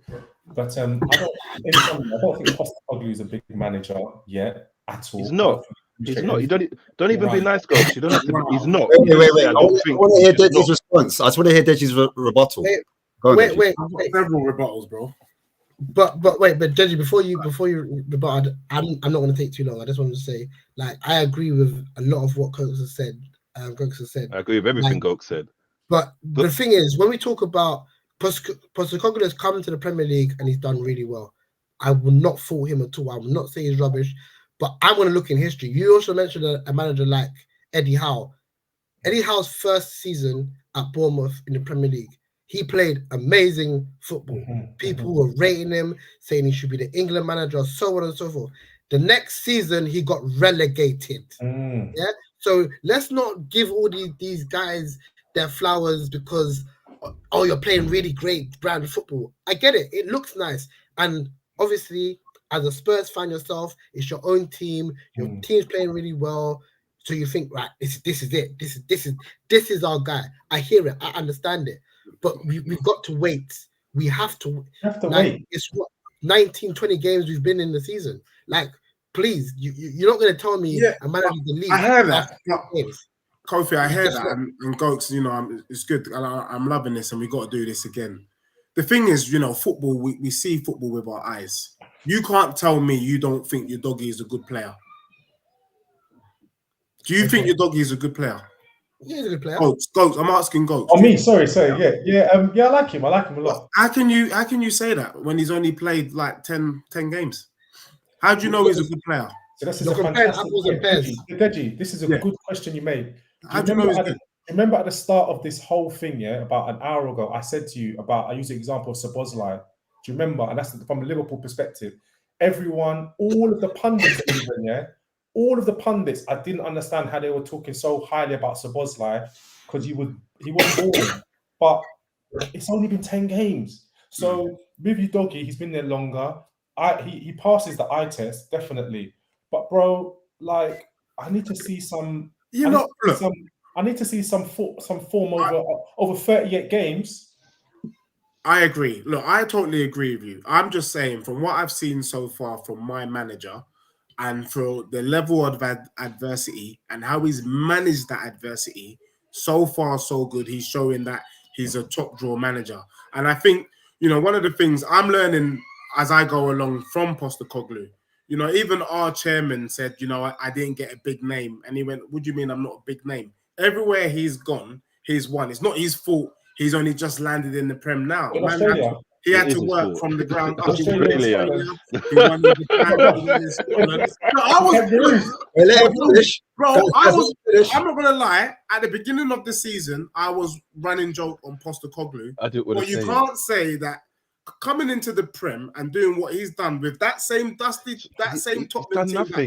But I don't think Postecoglou is a big manager yet at all. He's not. He's not. You don't even be nice, coach. You don't have to. He's not. Wait. I want to hear Deji's response. I just want to hear Deji's rebuttal. Wait. Several rebuttals, bro. But Deji, before you rebut, I'm not going to take too long. I just wanted to say, I agree with a lot of what Gokes has said. I agree with everything Gokes said. But the thing is, when we talk about Postecoglou has come to the Premier League and he's done really well. I will not fault him at all. I will not say he's rubbish. But I want to look in history. You also mentioned a manager like Eddie Howe. Eddie Howe's first season at Bournemouth in the Premier League, he played amazing football. People were rating him, saying he should be the England manager, so on and so forth. The next season, he got relegated. Yeah. So let's not give all these guys their flowers because oh, you're playing really great brand football. I get it. It looks nice. And obviously, as a Spurs fan yourself, it's your own team. Your team's playing really well. So you think, right, this is it. This is our guy. I hear it. I understand it. But we've got to wait. We have to wait. It's what 19, 20 games we've been in the season. Like, please, you're not going to tell me a manager the league. I hear that. Games. Kofi, I hear that, and Goats, you know, it's good. I'm loving this, and we got to do this again. The thing is, you know, football, we see football with our eyes. You can't tell me you don't think your doggy is a good player. Do you think your doggy is a good player? Yeah, he's a good player. Goats, I'm asking Goats. Oh, me, sorry, yeah, I like him. I like him a lot. How can you say that when he's only played like 10 games? How do you know he's a good player? So this is a fantastic Deji, this is a good question you made. How do you know he's good? Remember at the start of this whole thing, about an hour ago, I said to you I used the example of Szoboszlai. Do you remember? And that's from a Liverpool perspective. Everyone, all of the pundits, all of the pundits, I didn't understand how they were talking so highly about Szoboszlai because he wasn't boring. But it's only been 10 games. So with your doggy, he's been there longer. He passes the eye test, definitely. But bro, like, I need to see some. I need to see some form over 38 games. I agree. Look, I totally agree with you. I'm just saying, from what I've seen so far from my manager, and for the level of adversity and how he's managed that adversity, so far so good. He's showing that he's a top draw manager, and I think, you know, one of the things I'm learning as I go along from Postecoglou. You know, even our chairman said, you know, I didn't get a big name. And he went, what do you mean I'm not a big name? Everywhere he's gone, he's won. It's not his fault. He's only just landed in the Prem now. He had to work from the ground up. He won the Prem in Scotland. I'm not going to lie. At the beginning of the season, I was running joke on Postecoglou. But you can't say that coming into the Prem and doing what he's done with that same top team that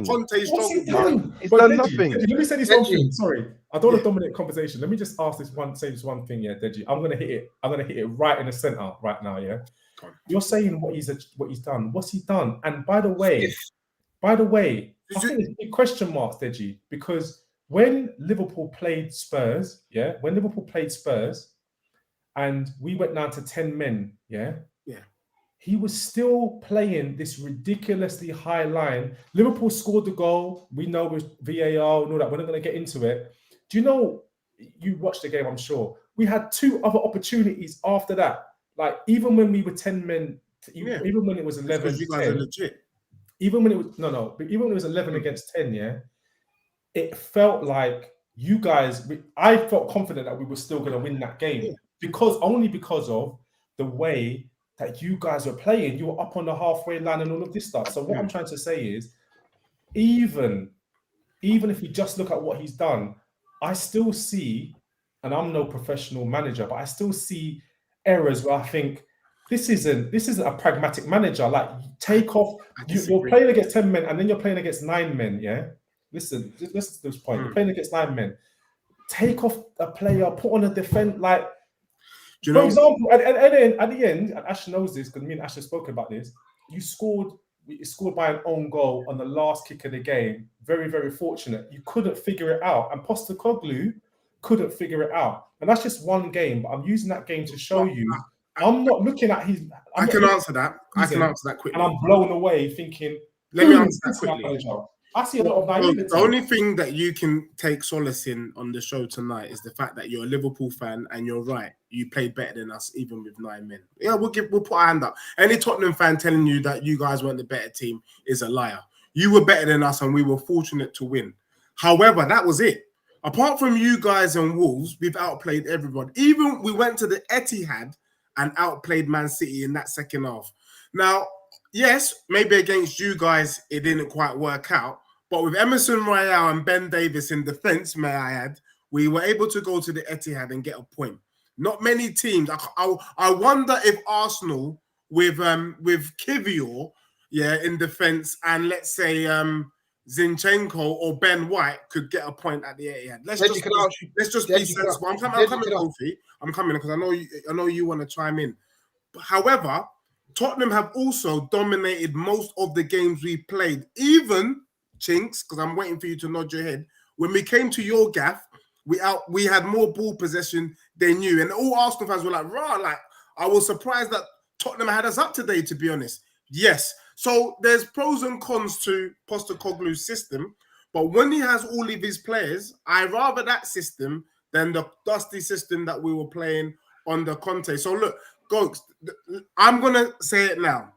Conte's struggled. He's done nothing. Let me say this one thing. Sorry, I don't want to dominate conversation. Let me just say this one thing, Deji. I'm gonna hit it right in the center right now. Yeah, you're saying what he's done. What's he done? And by the way, I think there's big question marks, Deji, because when Liverpool played Spurs, and we went down to 10 men, he was still playing this ridiculously high line. Liverpool scored the goal. We know with VAR and all that. We're not going to get into it. Do you know, you watched the game, I'm sure. We had 2 other opportunities after that. Like, even when we were 10 men, even when it was 11 you guys 10, are legit. Even when it was, but even when it was 11 against 10, it felt like you guys, I felt confident that we were still going to win that game because of the way that you guys were playing. You were up on the halfway line and all of this stuff. So what I'm trying to say is, even if you just look at what he's done, I still see, and I'm no professional manager, but I still see errors where I think this isn't a pragmatic manager. Like, take off, you're playing against 10 men and then you're playing against 9 men, Listen to this point. You're playing against 9 men. Take off a player, put on a defense, like, for example, at the end, and Ash knows this because me and Ash have spoken about this. You scored by an own goal on the last kick of the game. Very, very fortunate. You couldn't figure it out, and Postecoglou couldn't figure it out. And that's just one game, but I'm using that game to show you. I'm not looking at his. I can answer that quickly, and I'm blown away thinking. Let me answer that quickly. I see a lot of naivety. The only thing that you can take solace in on the show tonight is the fact that you're a Liverpool fan, and you're right. You played better than us, even with 9 men. Yeah, we'll put our hand up. Any Tottenham fan telling you that you guys weren't the better team is a liar. You were better than us, and we were fortunate to win. However, that was it. Apart from you guys and Wolves, we've outplayed everybody. Even we went to the Etihad and outplayed Man City in that second half. Now, yes, maybe against you guys, it didn't quite work out. But with Emerson Royale and Ben Davis in defence, may I add, we were able to go to the Etihad and get a point. Not many teams. I wonder if Arsenal with Kivior, in defence, and let's say Zinchenko or Ben White could get a point at the Etihad. Let's just be sensible. I'm coming, Kofi. I'm coming because I know you want to chime in. However, Tottenham have also dominated most of the games we played. Even Chinks, because I'm waiting for you to nod your head. When we came to your gaff, we had more ball possession than you, and all Arsenal fans were like, "Rah!" Like I was surprised that Tottenham had us up today. To be honest, yes. So there's pros and cons to Postecoglou's system, but when he has all of his players, I rather that system than the dusty system that we were playing under Conte. So look, Gokes, I'm gonna say it now.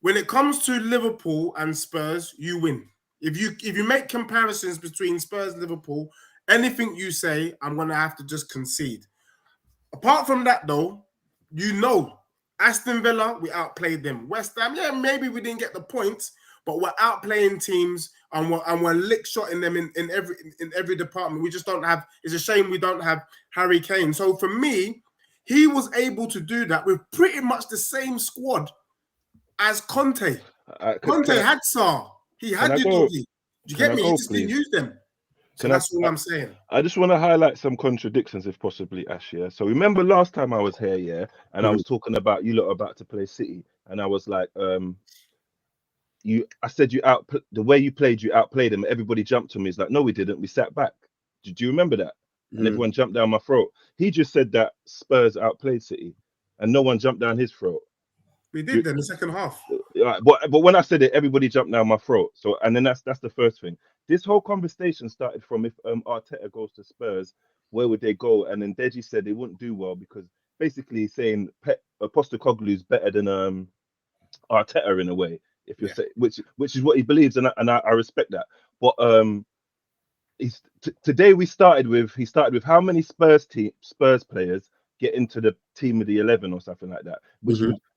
When it comes to Liverpool and Spurs, you win. If you make comparisons between Spurs and Liverpool, anything you say, I'm gonna have to just concede. Apart from that, though, Aston Villa, we outplayed them. West Ham, yeah, maybe we didn't get the points, but we're outplaying teams and we're lick shotting them in every department. We just don't have. It's a shame we don't have Harry Kane. So for me, he was able to do that with pretty much the same squad as Conte. Conte had Sarr. He had Udogie. Do you get me? He just didn't use them. So that's all I'm saying. I just want to highlight some contradictions, if possibly, Ash. Yeah. So remember last time I was here, yeah, and I was talking about you lot about to play City, and I was like, I said the way you played, you outplayed them. Everybody jumped to me. It's like, no, we didn't. We sat back. Do you remember that? And everyone jumped down my throat. He just said that Spurs outplayed City, and no one jumped down his throat. We did in the second half. But when I said it, everybody jumped down my throat. So, and then that's the first thing. This whole conversation started from if Arteta goes to Spurs, where would they go? And then Deji said they wouldn't do well because basically saying Postecoglou is better than Arteta in a way, if you say, which is what he believes, and I respect that. But today he started with how many Spurs players get into the team of the 11 or something like that,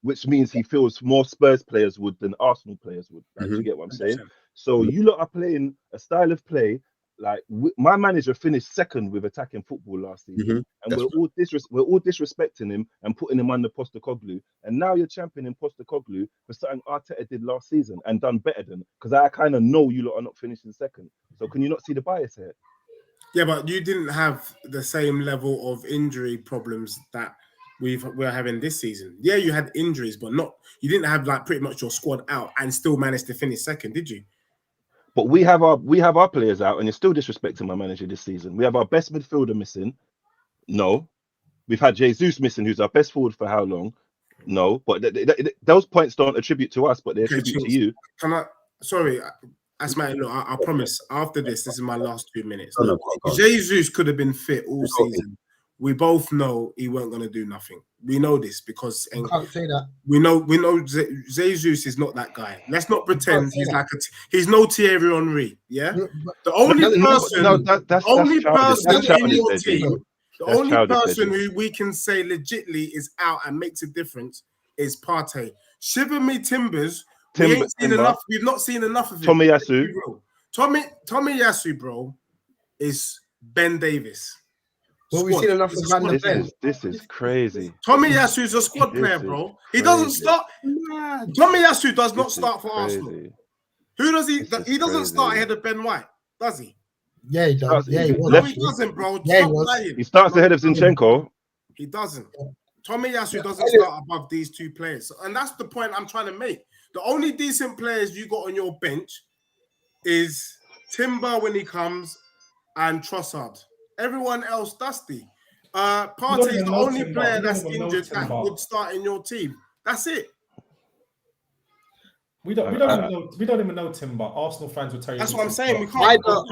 which means he feels more Spurs players would than Arsenal players would. Like, you get what I'm saying? So you lot are playing a style of play like my manager finished second with attacking football last season, and we're all disrespecting him and putting him under Postecoglou. And now you're championing Postecoglou for something Arteta did last season and done better than. Because I kind of know you lot are not finishing second. So can you not see the bias here? Yeah, but you didn't have the same level of injury problems that we're having this season. Yeah, you had injuries, but you didn't have like pretty much your squad out and still managed to finish second, did you? But we have our players out, and you're still disrespecting my manager this season. We have our best midfielder missing. No, we've had Jesus missing, who's our best forward for how long? No, but those points don't attribute to us, but they attribute to you. Sorry. Ashmatic, look, I promise. After this is my last 2 minutes. Look, Jesus could have been fit all season. We both know he weren't going to do nothing. We know this because you can't say that. We know Jesus is not that guy. Let's not pretend he's no Thierry Henry. Yeah, the only person who we can say legitly is out and makes a difference is Partey. Shiver me timbers. We ain't seen enough. We've not seen enough of him. Tomiyasu, bro, is Ben Davis. Well, we've seen enough of Van der Ven. This is crazy. Tomiyasu is a squad player, bro. He doesn't start. Tomiyasu does not start for Arsenal. Who does he? He doesn't start ahead of Ben White, does he? Yeah, he does. Yeah, he no, he doesn't, bro. Yeah, he starts ahead of Zinchenko. He doesn't. Tomiyasu doesn't start above these two players, and that's the point I'm trying to make. The only decent players you got on your bench is Timber when he comes and Trossard. Everyone else dusty. Partey is the only player that's injured that would start in your team. That's it. We don't even know Timber. Arsenal fans will tell you. That's what I'm saying. We can't. Go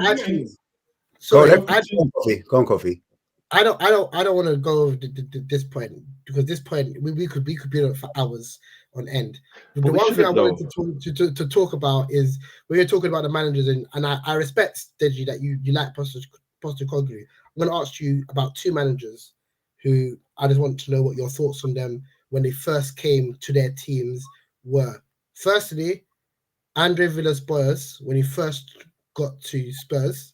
on, Coffee. I don't want to go over this point because this point we could be on for hours on end. But the one thing I wanted to talk about is when you're talking about the managers, and I respect Deji that you like Postecoglou. I'm going to ask you about two managers who I just want to know what your thoughts on them when they first came to their teams were. Firstly, Andre Villas-Boas when he first got to Spurs,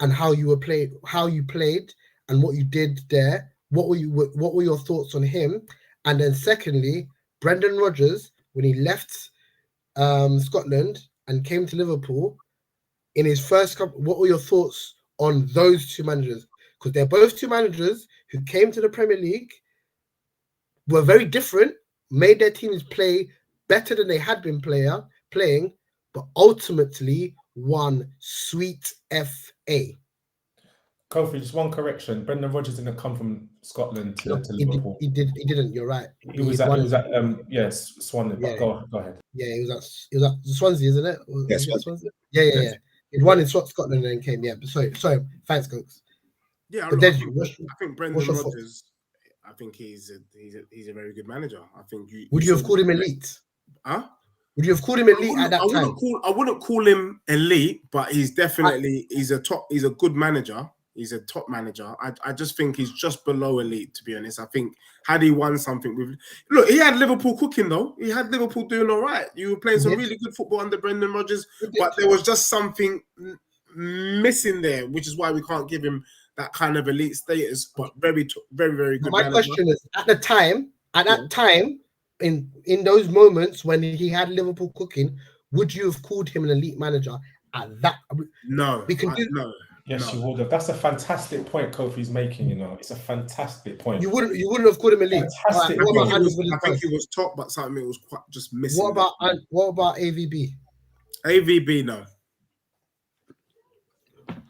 and how you played, and what you did there. What were your thoughts on him? And then secondly, Brendan Rodgers when he left Scotland and came to Liverpool, in his first couple, what were your thoughts on those two managers? Because they're both two managers who came to the Premier League, were very different, made their teams play better than they had been playing, but ultimately won Sweet FA. Kofi, just one correction. Brendan Rodgers didn't come from Scotland to Liverpool. He didn't. You're right. He was at yes, Swansea. Yeah. Go ahead. Yeah, he was at Swansea, isn't it? Yes. Yeah. He won in Scotland and then came. Yeah, but sorry. Thanks, Cokes. Yeah, But I think Brendan your Rodgers. I think he's a very good manager. I think would you have called him elite? Huh? Would you have called him elite at that time? I wouldn't call him elite, but he's definitely he's a good manager. He's a top manager. I just think he's just below elite, to be honest. I think had he won something with he had Liverpool cooking though. He had Liverpool doing all right. You were playing some really good football under Brendan Rodgers, but there was just something missing there, which is why we can't give him that kind of elite status, but very, very good. My question is, at that time, in those moments when he had Liverpool cooking, would you have called him an elite manager at that? No, no. Yes, you would have. That's a fantastic point Kofi's making. It's a fantastic point. You wouldn't have called him elite. Fantastic. I think he was top, but something was quite just missing. What about AVB? AVB, no.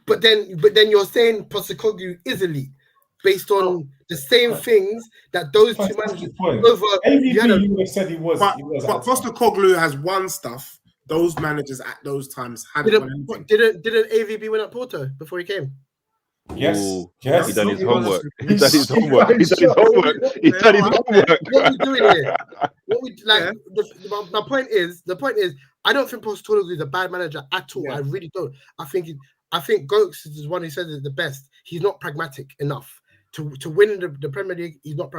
But then you're saying Postecoglou is elite based on the same things that those two managers over. AVB, you would have said he was. But Postecoglou has won stuff. Those managers at those times hadn't won anything. Didn't AVB win at Porto before he came? Yes. He done his homework. He's done his homework. What we doing here? My point is, I don't think Postecoglou is a bad manager at all. Yeah. I really don't. I think Gokes is one who says it the best. He's not pragmatic enough to win the Premier League. He's not.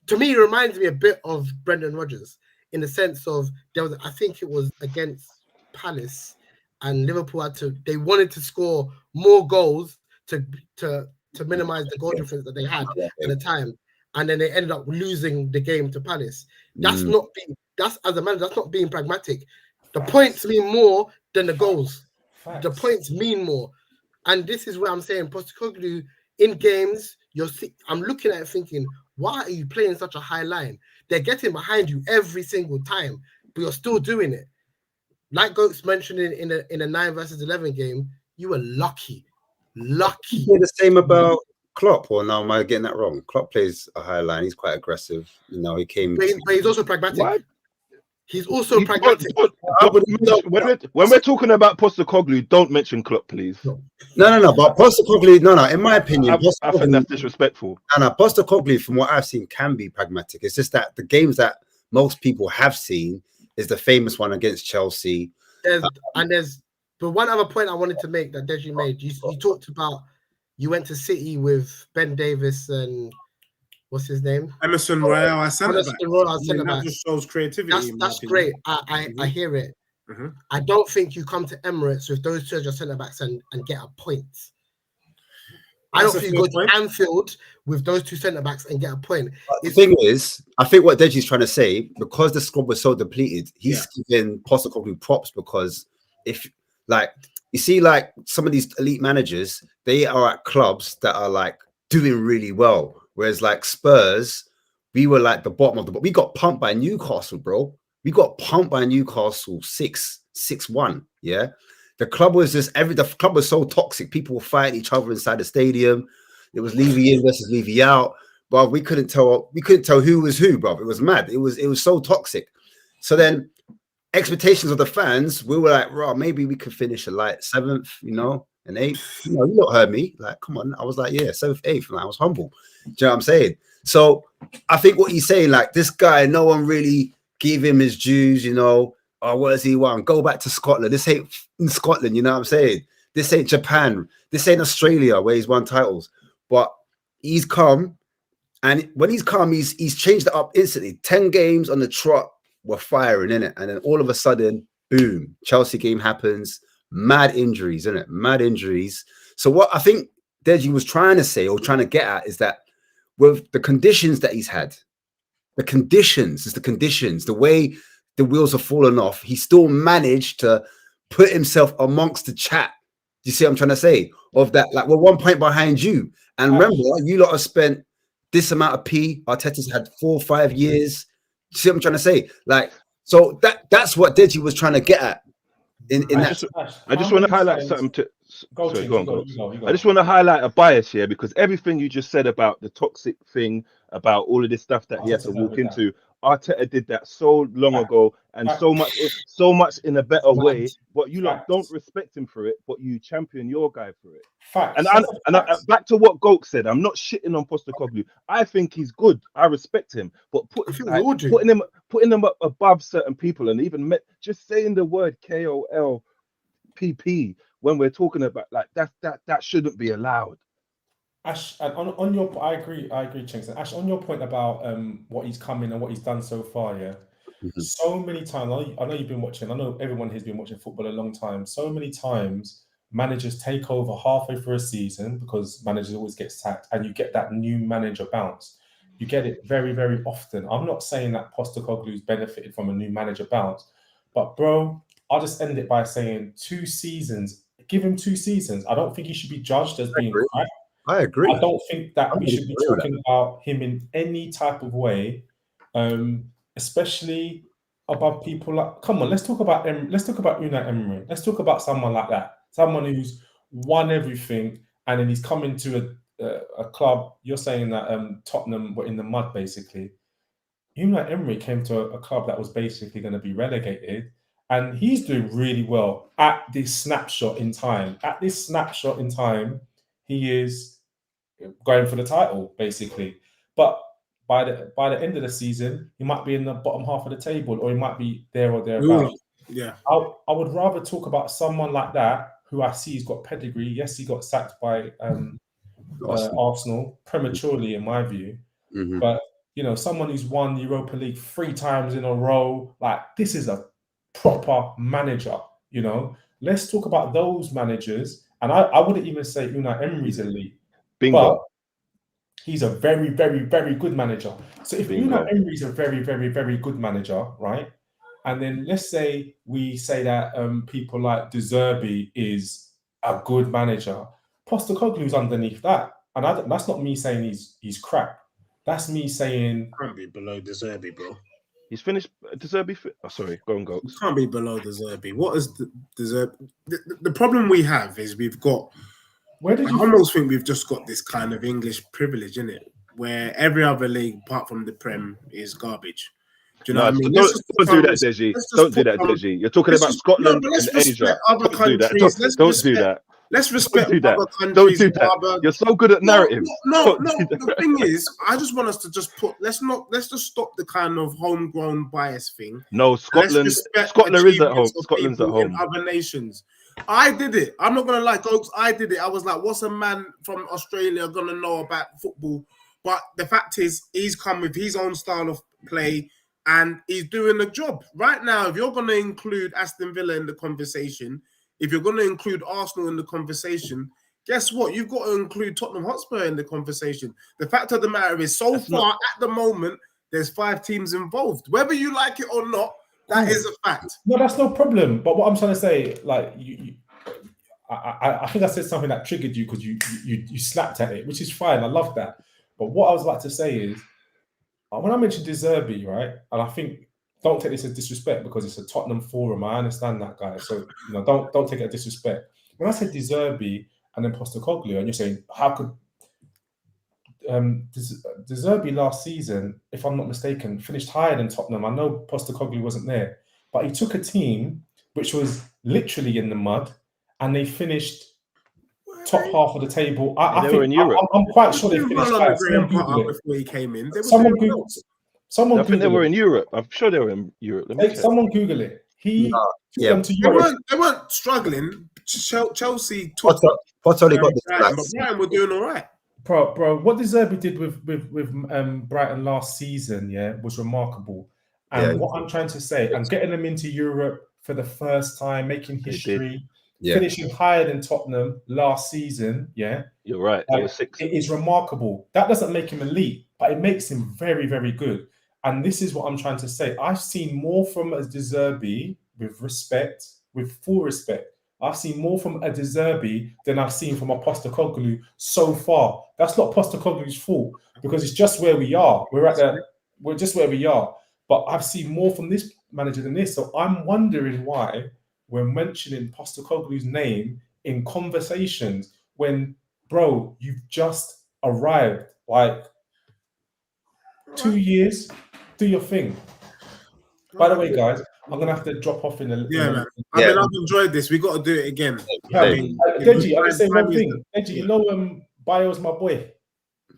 To me, he reminds me a bit of Brendan Rodgers in the sense of I think it was against Palace, and Liverpool they wanted to score more goals to minimize the goal difference that they had at the time, and then they ended up losing the game to Palace. That's as a manager, that's not being pragmatic. The points mean more than the goals. Facts. The points mean more, and this is where I'm saying Postecoglou in games. I'm looking at it thinking, why are you playing such a high line? They're getting behind you every single time, but you're still doing it. Like Goats mentioned in a 9 versus 11 game, you were lucky. You say the same about Klopp, or no? Am I getting that wrong? Klopp plays a high line. He's quite aggressive. He came. But he's also pragmatic. What? He's also pragmatic. When we're talking about Postecoglou, don't mention Klopp, please. No. But Postecoglou, in my opinion, I think that's disrespectful. No, Postecoglou, from what I've seen, can be pragmatic. It's just that the games that most people have seen is the famous one against Chelsea. But one other point I wanted to make that Deji made. You talked about you went to City with Ben Davis and what's his name? Emerson Royale. I said that just shows creativity. That's great. I hear it. Mm-hmm. I don't think you come to Emirates with those two as your centre backs and get a point. I don't think you go to Anfield with those two centre backs and get a point. The thing is, I think what Deji's trying to say, because the squad was so depleted, he's giving Postecoglou props because you see, some of these elite managers, they are at clubs that are doing really well. Whereas Spurs, we were the bottom of the. We got pumped by Newcastle, bro. We got pumped by Newcastle 6-1. Yeah, the club was the club was so toxic. People were fighting each other inside the stadium. It was Levy in versus Levy out. But we couldn't tell who was who, bro. It was mad. It was so toxic. So then, expectations of the fans, we were like, maybe we could finish a 7th, and 8th. You not heard me. Come on. I was 7th, 8th. And I was humble. Do you know what I'm saying? So I think what he's saying, this guy, no one really gave him his dues, what has he won? Go back to Scotland. This ain't in Scotland, you know what I'm saying? This ain't Japan. This ain't Australia where he's won titles. But he's come, and when he's come, he's changed it up instantly. 10 games on the trot were firing, innit? And then all of a sudden, boom, Chelsea game happens. Mad injuries, innit? Mad injuries. So what I think Deji was trying to say or trying to get at is that with the conditions that he's had, the way the wheels have fallen off, he still managed to put himself amongst the chat you see what I'm trying to say? Of that, like we're 1 point behind you. And remember, you lot have spent this amount of P. Arteta's had 4 or 5 years. You see what I'm trying to say? Like, so that's what Deji was trying to get at. I just want to highlight something to. Sorry, go on. I just want to highlight a bias here because everything you just said about the toxic thing, about all of this stuff that he had to walk into, Arteta did that so long ago and so much in a better way. But you lot don't respect him for it, but you champion your guy for it. And back to what Goat said, I'm not shitting on Postecoglou. I think he's good. I respect him, but putting him up above certain people and even just saying the word KOLPP when we're talking about like that shouldn't be allowed. Ash, and on your, I agree, Chinks. And Ash, on your point about what he's come in and what he's done so far, yeah. Mm-hmm. So many times, I know you've been watching. I know everyone has been watching football a long time. So many times, managers take over halfway through a season because managers always get sacked, and you get that new manager bounce. You get it very, very often. I'm not saying that Postecoglou's benefited from a new manager bounce, but bro, I'll just end it by saying 2 seasons. Give him 2 seasons. I don't think he should be judged as being crap. I agree. I don't think that we should be talking about him in any type of way, especially above people like. Come on, let's talk about Unai Emery. Let's talk about someone like that. Someone who's won everything, and then he's come into a club. You're saying that Tottenham were in the mud, basically. Unai Emery came to a club that was basically going to be relegated, and he's doing really well at this snapshot in time. At this snapshot in time, he is going for the title, basically. But by the end of the season, he might be in the bottom half of the table, or he might be there or thereabouts. Yeah. I would rather talk about someone like that who I see has got pedigree. Yes, he got sacked by Arsenal prematurely, in my view. Mm-hmm. But someone who's won Europa League 3 times in a row, like this is a proper manager. Let's talk about those managers. And I wouldn't even say Unai Emery's elite. Bingo. But he's a very, very, very good manager. So if Unai Emery's a very, very, very good manager, right? And then let's say we say that people like De Zerbi is a good manager. Postecoglou's underneath that. And that's not me saying he's crap. That's me saying... Can't be below De Zerbi, bro. He's finished De Zerbi. Oh, sorry, go on, Goats. Can't be below De Zerbi. What is De Zerbi? The problem we have is we've got... I almost think we've just got this kind of English privilege, in it, where every other league apart from the Prem is garbage. Do you know what I mean? Don't do that, Deji. Don't do that, Deji. You're talking about Scotland and Asia. Other countries. Don't do that. Let's respect other countries. Don't do that. You're so good at narrative. No. The thing is, I just want us to just let's just stop the kind of homegrown bias thing. No, Scotland is at home. Scotland's at home. In other nations. I did it. I'm not gonna lie, folks. I did it. I was like, what's a man from Australia gonna know about football? But the fact is, he's come with his own style of play and he's doing the job. Right now, if you're gonna include Aston Villa in the conversation, if you're gonna include Arsenal in the conversation, guess what? You've got to include Tottenham Hotspur in the conversation. The fact of the matter is, at the moment, there's 5 teams involved. Whether you like it or not, that is a fact. No, that's no problem. But what I'm trying to say, like, I think I said something that triggered you because you slapped at it, which is fine. I love that. But what I was about to say is, when I mentioned De Zerbi, right, and I think don't take this as disrespect because it's a Tottenham forum. I understand that, guys. So don't take it as disrespect. When I said De Zerbi and then Postecoglou, and you're saying how could De Zerbi last season, if I'm not mistaken, finished higher than Tottenham. I know Postecoglou wasn't there, but he took a team which was literally in the mud, and they finised top half of the table. I think in Europe. I'm quite sure they finished higher. Before he came in. I think they were in Europe. I'm sure they were in Europe. Someone Google it. He took them to Europe. They weren't struggling. Chelsea took Potter got the Brighton, but Brighton were doing all right. Bro, what De Zerbi did with Brighton last season, was remarkable. And what I'm trying to say, and getting them into Europe for the first time, making history, finishing higher than Tottenham last season, You're right. It is remarkable. That doesn't make him elite, but it makes him very, very good. And this is what I'm trying to say. I've seen more from De Zerbi with full respect, I've seen more from a De Zerbi than I've seen from a Postecoglou so far. That's not Postecoglou's fault because it's just where we are. We're just where we are. But I've seen more from this manager than this. So I'm wondering why we're mentioning Postecoglou's name in conversations when, bro, you've just arrived. Like 2 years, do your thing. By the way, guys, I'm gonna have to drop off in a man. I mean, I've enjoyed this. We got to do it again. I mean, Deji, I'm just saying one thing. Deji, you know, Puyol's my boy.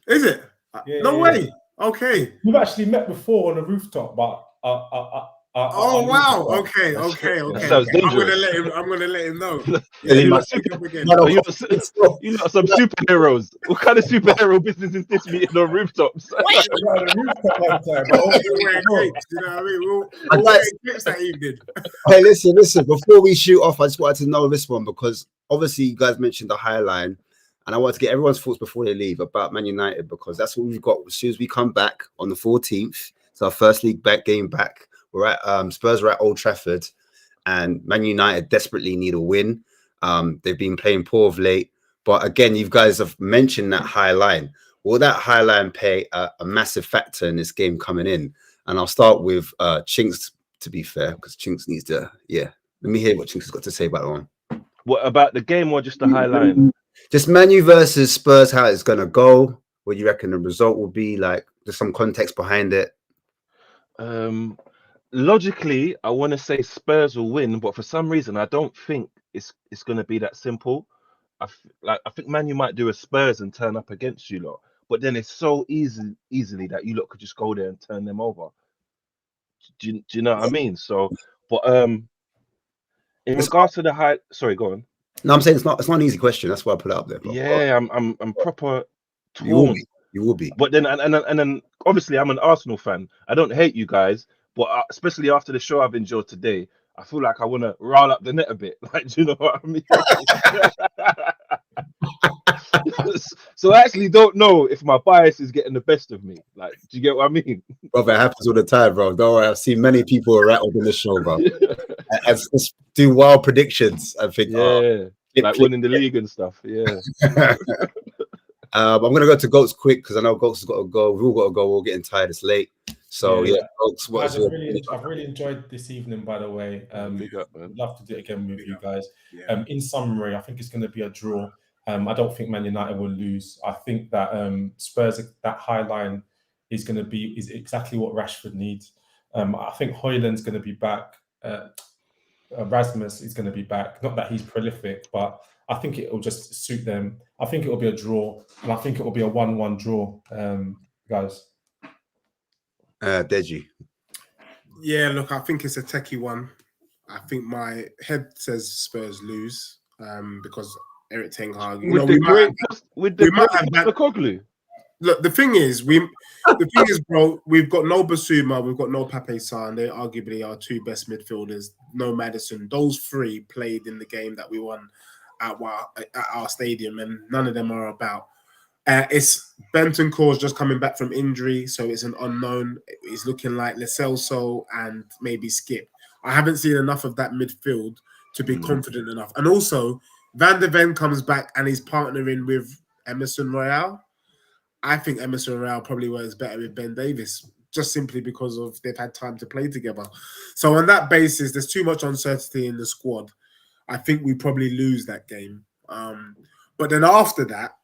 Is it? Yeah, no way. Okay. We've actually met before on a rooftop, but oh wow! Okay. Sounds dangerous. I'm gonna let him know. You lot some superheroes. What kind of superhero business is this meeting on rooftops? Hey, listen. Before we shoot off, I just wanted to know this one because obviously you guys mentioned the High Line, and I want to get everyone's thoughts before they leave about Man United because that's what we've got. As soon as we come back on the 14th, it's our first league game back. We're at Spurs are at Old Trafford, and Man United desperately need a win. They've been playing poor of late, but again, you guys have mentioned that High Line. Will that High Line play a massive factor in this game coming in? And I'll start with Chinks, to be fair, because Chinks needs to. Yeah, let me hear what Chinks has got to say about that one. What about the game or just the High Line? Just Man U versus Spurs. How it's gonna go? What do you reckon the result will be? Like, there's some context behind it. Logically, I want to say Spurs will win, but for some reason, I don't think it's going to be that simple. I think Man U might do a Spurs and turn up against you lot, but then it's so easily that you lot could just go there and turn them over. Do you know what I mean? So, but in regards to the sorry, go on. No, I'm saying it's not an easy question. That's why I put it up there. Yeah, I'm proper torn. You will be. But then and then obviously I'm an Arsenal fan. I don't hate you guys. But especially after the show I've enjoyed today, I feel like I want to roll up the net a bit. Like, do you know what I mean? So I actually don't know if my bias is getting the best of me. Like, do you get what I mean? Brother, it happens all the time, bro. Don't worry. I've seen many people rattled in the show, bro. I just do wild predictions. I think, like winning the league and stuff. Yeah. I'm gonna go to Goats quick because I know Goats has got to go. We've all got to go. We're getting tired. It's late. So Goats, I've really enjoyed this evening. By the way, I'd love to do it again with you guys. In summary, I think it's going to be a draw. I don't think Man United will lose. I think that Spurs, that High Line is exactly what Rashford needs. I think Højlund's going to be back. Rasmus is going to be back. Not that he's prolific, but I think it will just suit them. I think it will be a draw, and I think it will be a 1-1 draw, guys. Deji. Yeah, look, I think it's a techie one. I think my head says Spurs lose because Eric Ten Hag. With the great Postecoglou. Look, the thing is, bro, we've got no Basuma, we've got no Pape Sarr, and they arguably our two best midfielders. No Maddison. Those three played in the game that we won at our stadium, and none of them are about. It's Bentancur's just coming back from injury, so it's an unknown. It's looking like Lo Celso and maybe Skip. I haven't seen enough of that midfield to be confident enough. And also, Van der Ven comes back and he's partnering with Emerson Royale. I think Emerson Royale probably works better with Ben Davis, just simply because of they've had time to play together. So on that basis, there's too much uncertainty in the squad. I think we probably lose that game. But then after that,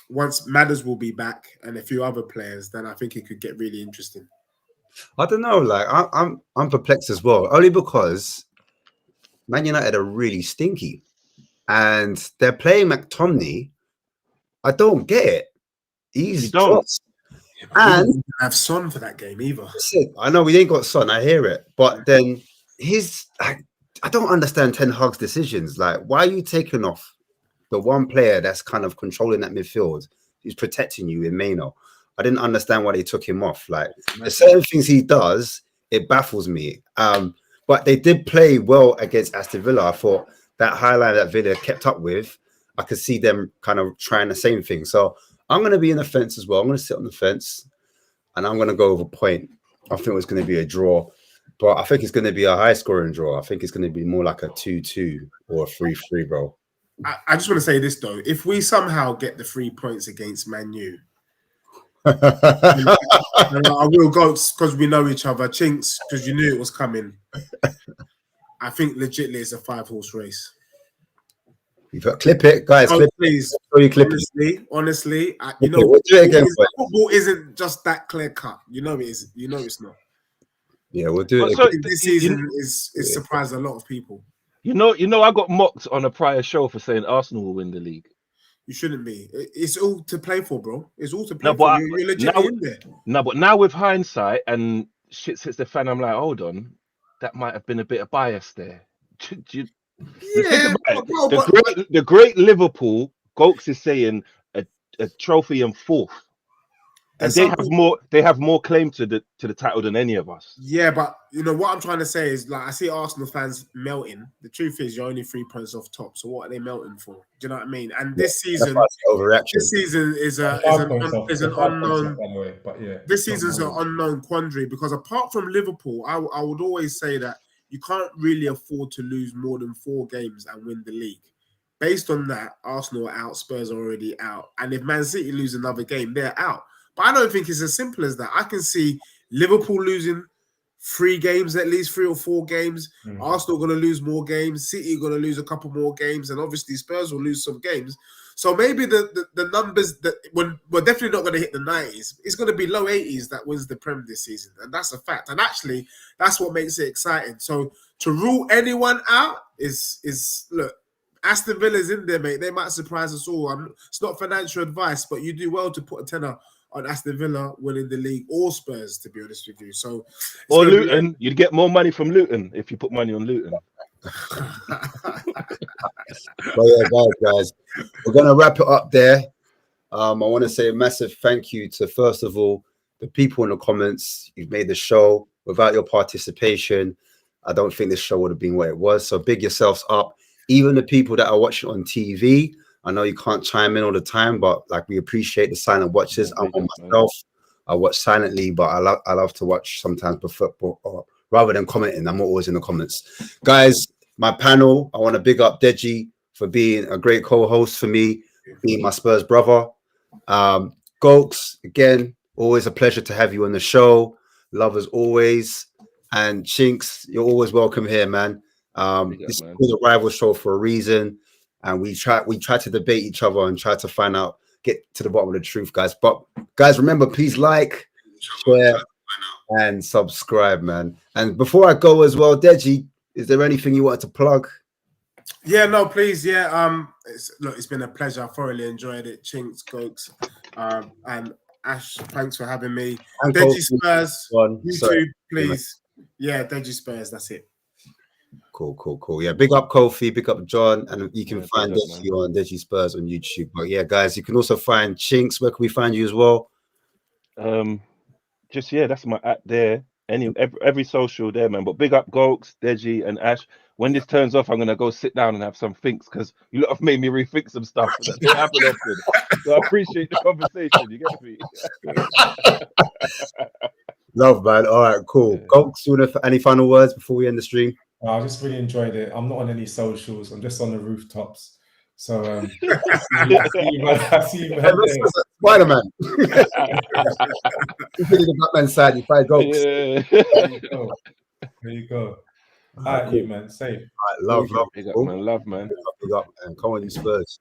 once Madders will be back and a few other players, then I think it could get really interesting. I don't know. Like I'm perplexed as well, only because Man United are really stinky, and they're playing McTominay. I don't get it. He's dropped. And we didn't have Son for that game either. I know we ain't got Son. I hear it, but then I don't understand Ten Hag's decisions. Like, why are you taking off the one player that's kind of controlling that midfield? He's protecting you in Maino. I didn't understand why they took him off. Like, the certain things he does, it baffles me. But they did play well against Aston Villa. I thought that High Line that Villa kept up with, I could see them kind of trying the same thing. So I'm going to be in the fence as well. I'm going to sit on the fence, and I'm going to go with a point. I think it's going to be a draw. But I think it's going to be a high scoring draw. I think it's going to be more like a 2-2 or a 3-3, bro. I just want to say this though: if we somehow get the 3 points against Man U, I will go because we know each other. Chinks, because you knew it was coming. I think legitly it's a 5-horse race. Clip it, guys. Oh, clip please. It. Honestly, We'll do it again. Football isn't just that clear cut. You know it is. You know it's not. Yeah, we'll do it. I think this season is surprised a lot of people. You know, I got mocked on a prior show for saying Arsenal will win the league. You shouldn't be. It's all to play for, bro. It's all to play for. You're legit in there. No, but now with hindsight and shit hits the fan, I'm like, hold on, that might have been a bit of bias there. The great Liverpool, Gokes is saying a trophy and fourth. And they have more claim to the title than any of us. Yeah, but you know what I'm trying to say is, like, I see Arsenal fans melting. The truth is, you're only 3 points off top. So what are they melting for? Do you know what I mean? And this season is an unknown. This season's an unknown quandary because apart from Liverpool, I would always say that you can't really afford to lose more than 4 games and win the league. Based on that, Arsenal are out, Spurs are already out, and if Man City lose another game, they're out. But I don't think it's as simple as that. I can see Liverpool losing 3 games, at least 3 or 4 games. Arsenal going to lose more games. City going to lose a couple more games. And obviously Spurs will lose some games. So maybe the numbers that we're definitely not going to hit the 90s. It's going to be low 80s that wins the Prem this season. And that's a fact. And actually, that's what makes it exciting. So to rule anyone out is look, Aston Villa's in there, mate. They might surprise us all. It's not financial advice, but you do well to put a tenner on Aston Villa winning the league or Spurs, to be honest with you. So, or Luton, you'd get more money from Luton if you put money on Luton. Well, yeah, guys, we're gonna wrap it up there. I want to say a massive thank you to, first of all, the people in the comments. You've made the show. Without your participation, I don't think this show would have been what it was. So big yourselves up. Even the people that are watching on TV. I know you can't chime in all the time, but like we appreciate the silent watchers. I'm on myself. I watch silently, but I love to watch sometimes for football, or rather than commenting. I'm always in the comments, guys. My panel. I want to big up Deji for being a great co-host for me, being my Spurs brother. Gokes, again, always a pleasure to have you on the show. Love as always. And Chinks, you're always welcome here, man. This is a rival show for a reason. And we try to debate each other and try to find out, get to the bottom of the truth, guys. But guys, remember, please like, share, and subscribe, man. And before I go as well, Deji, is there anything you want to plug? Yeah, no, please. Yeah. It's been a pleasure. I thoroughly enjoyed it. Chinks, Gokes, and Ash, thanks for having me. Deji Spurs, YouTube, please. Yeah, Deji Spurs, that's it. Cool. Yeah, big up Kofi, big up John, and you can find Deji on Deji Spurs on YouTube. But yeah, guys, you can also find Chinks. Where can we find you as well? That's my at there. Every social there, man. But big up Gokes, Deji, and Ash. When this turns off, I'm gonna go sit down and have some thinks because you lot have made me rethink some stuff that don't happen often. So I appreciate the conversation. You get me? Love, man. All right, cool. Gokes, you want any final words before we end the stream? I just really enjoyed it. I'm not on any socials. I'm just on the rooftops. So I see you, man. Spider-Man. You put the Batman side, you find Gokes. Yeah. There you go. All right, you, man. Safe. All right, love. Big up, man. Love, man. Big up, and come on, you Spurs.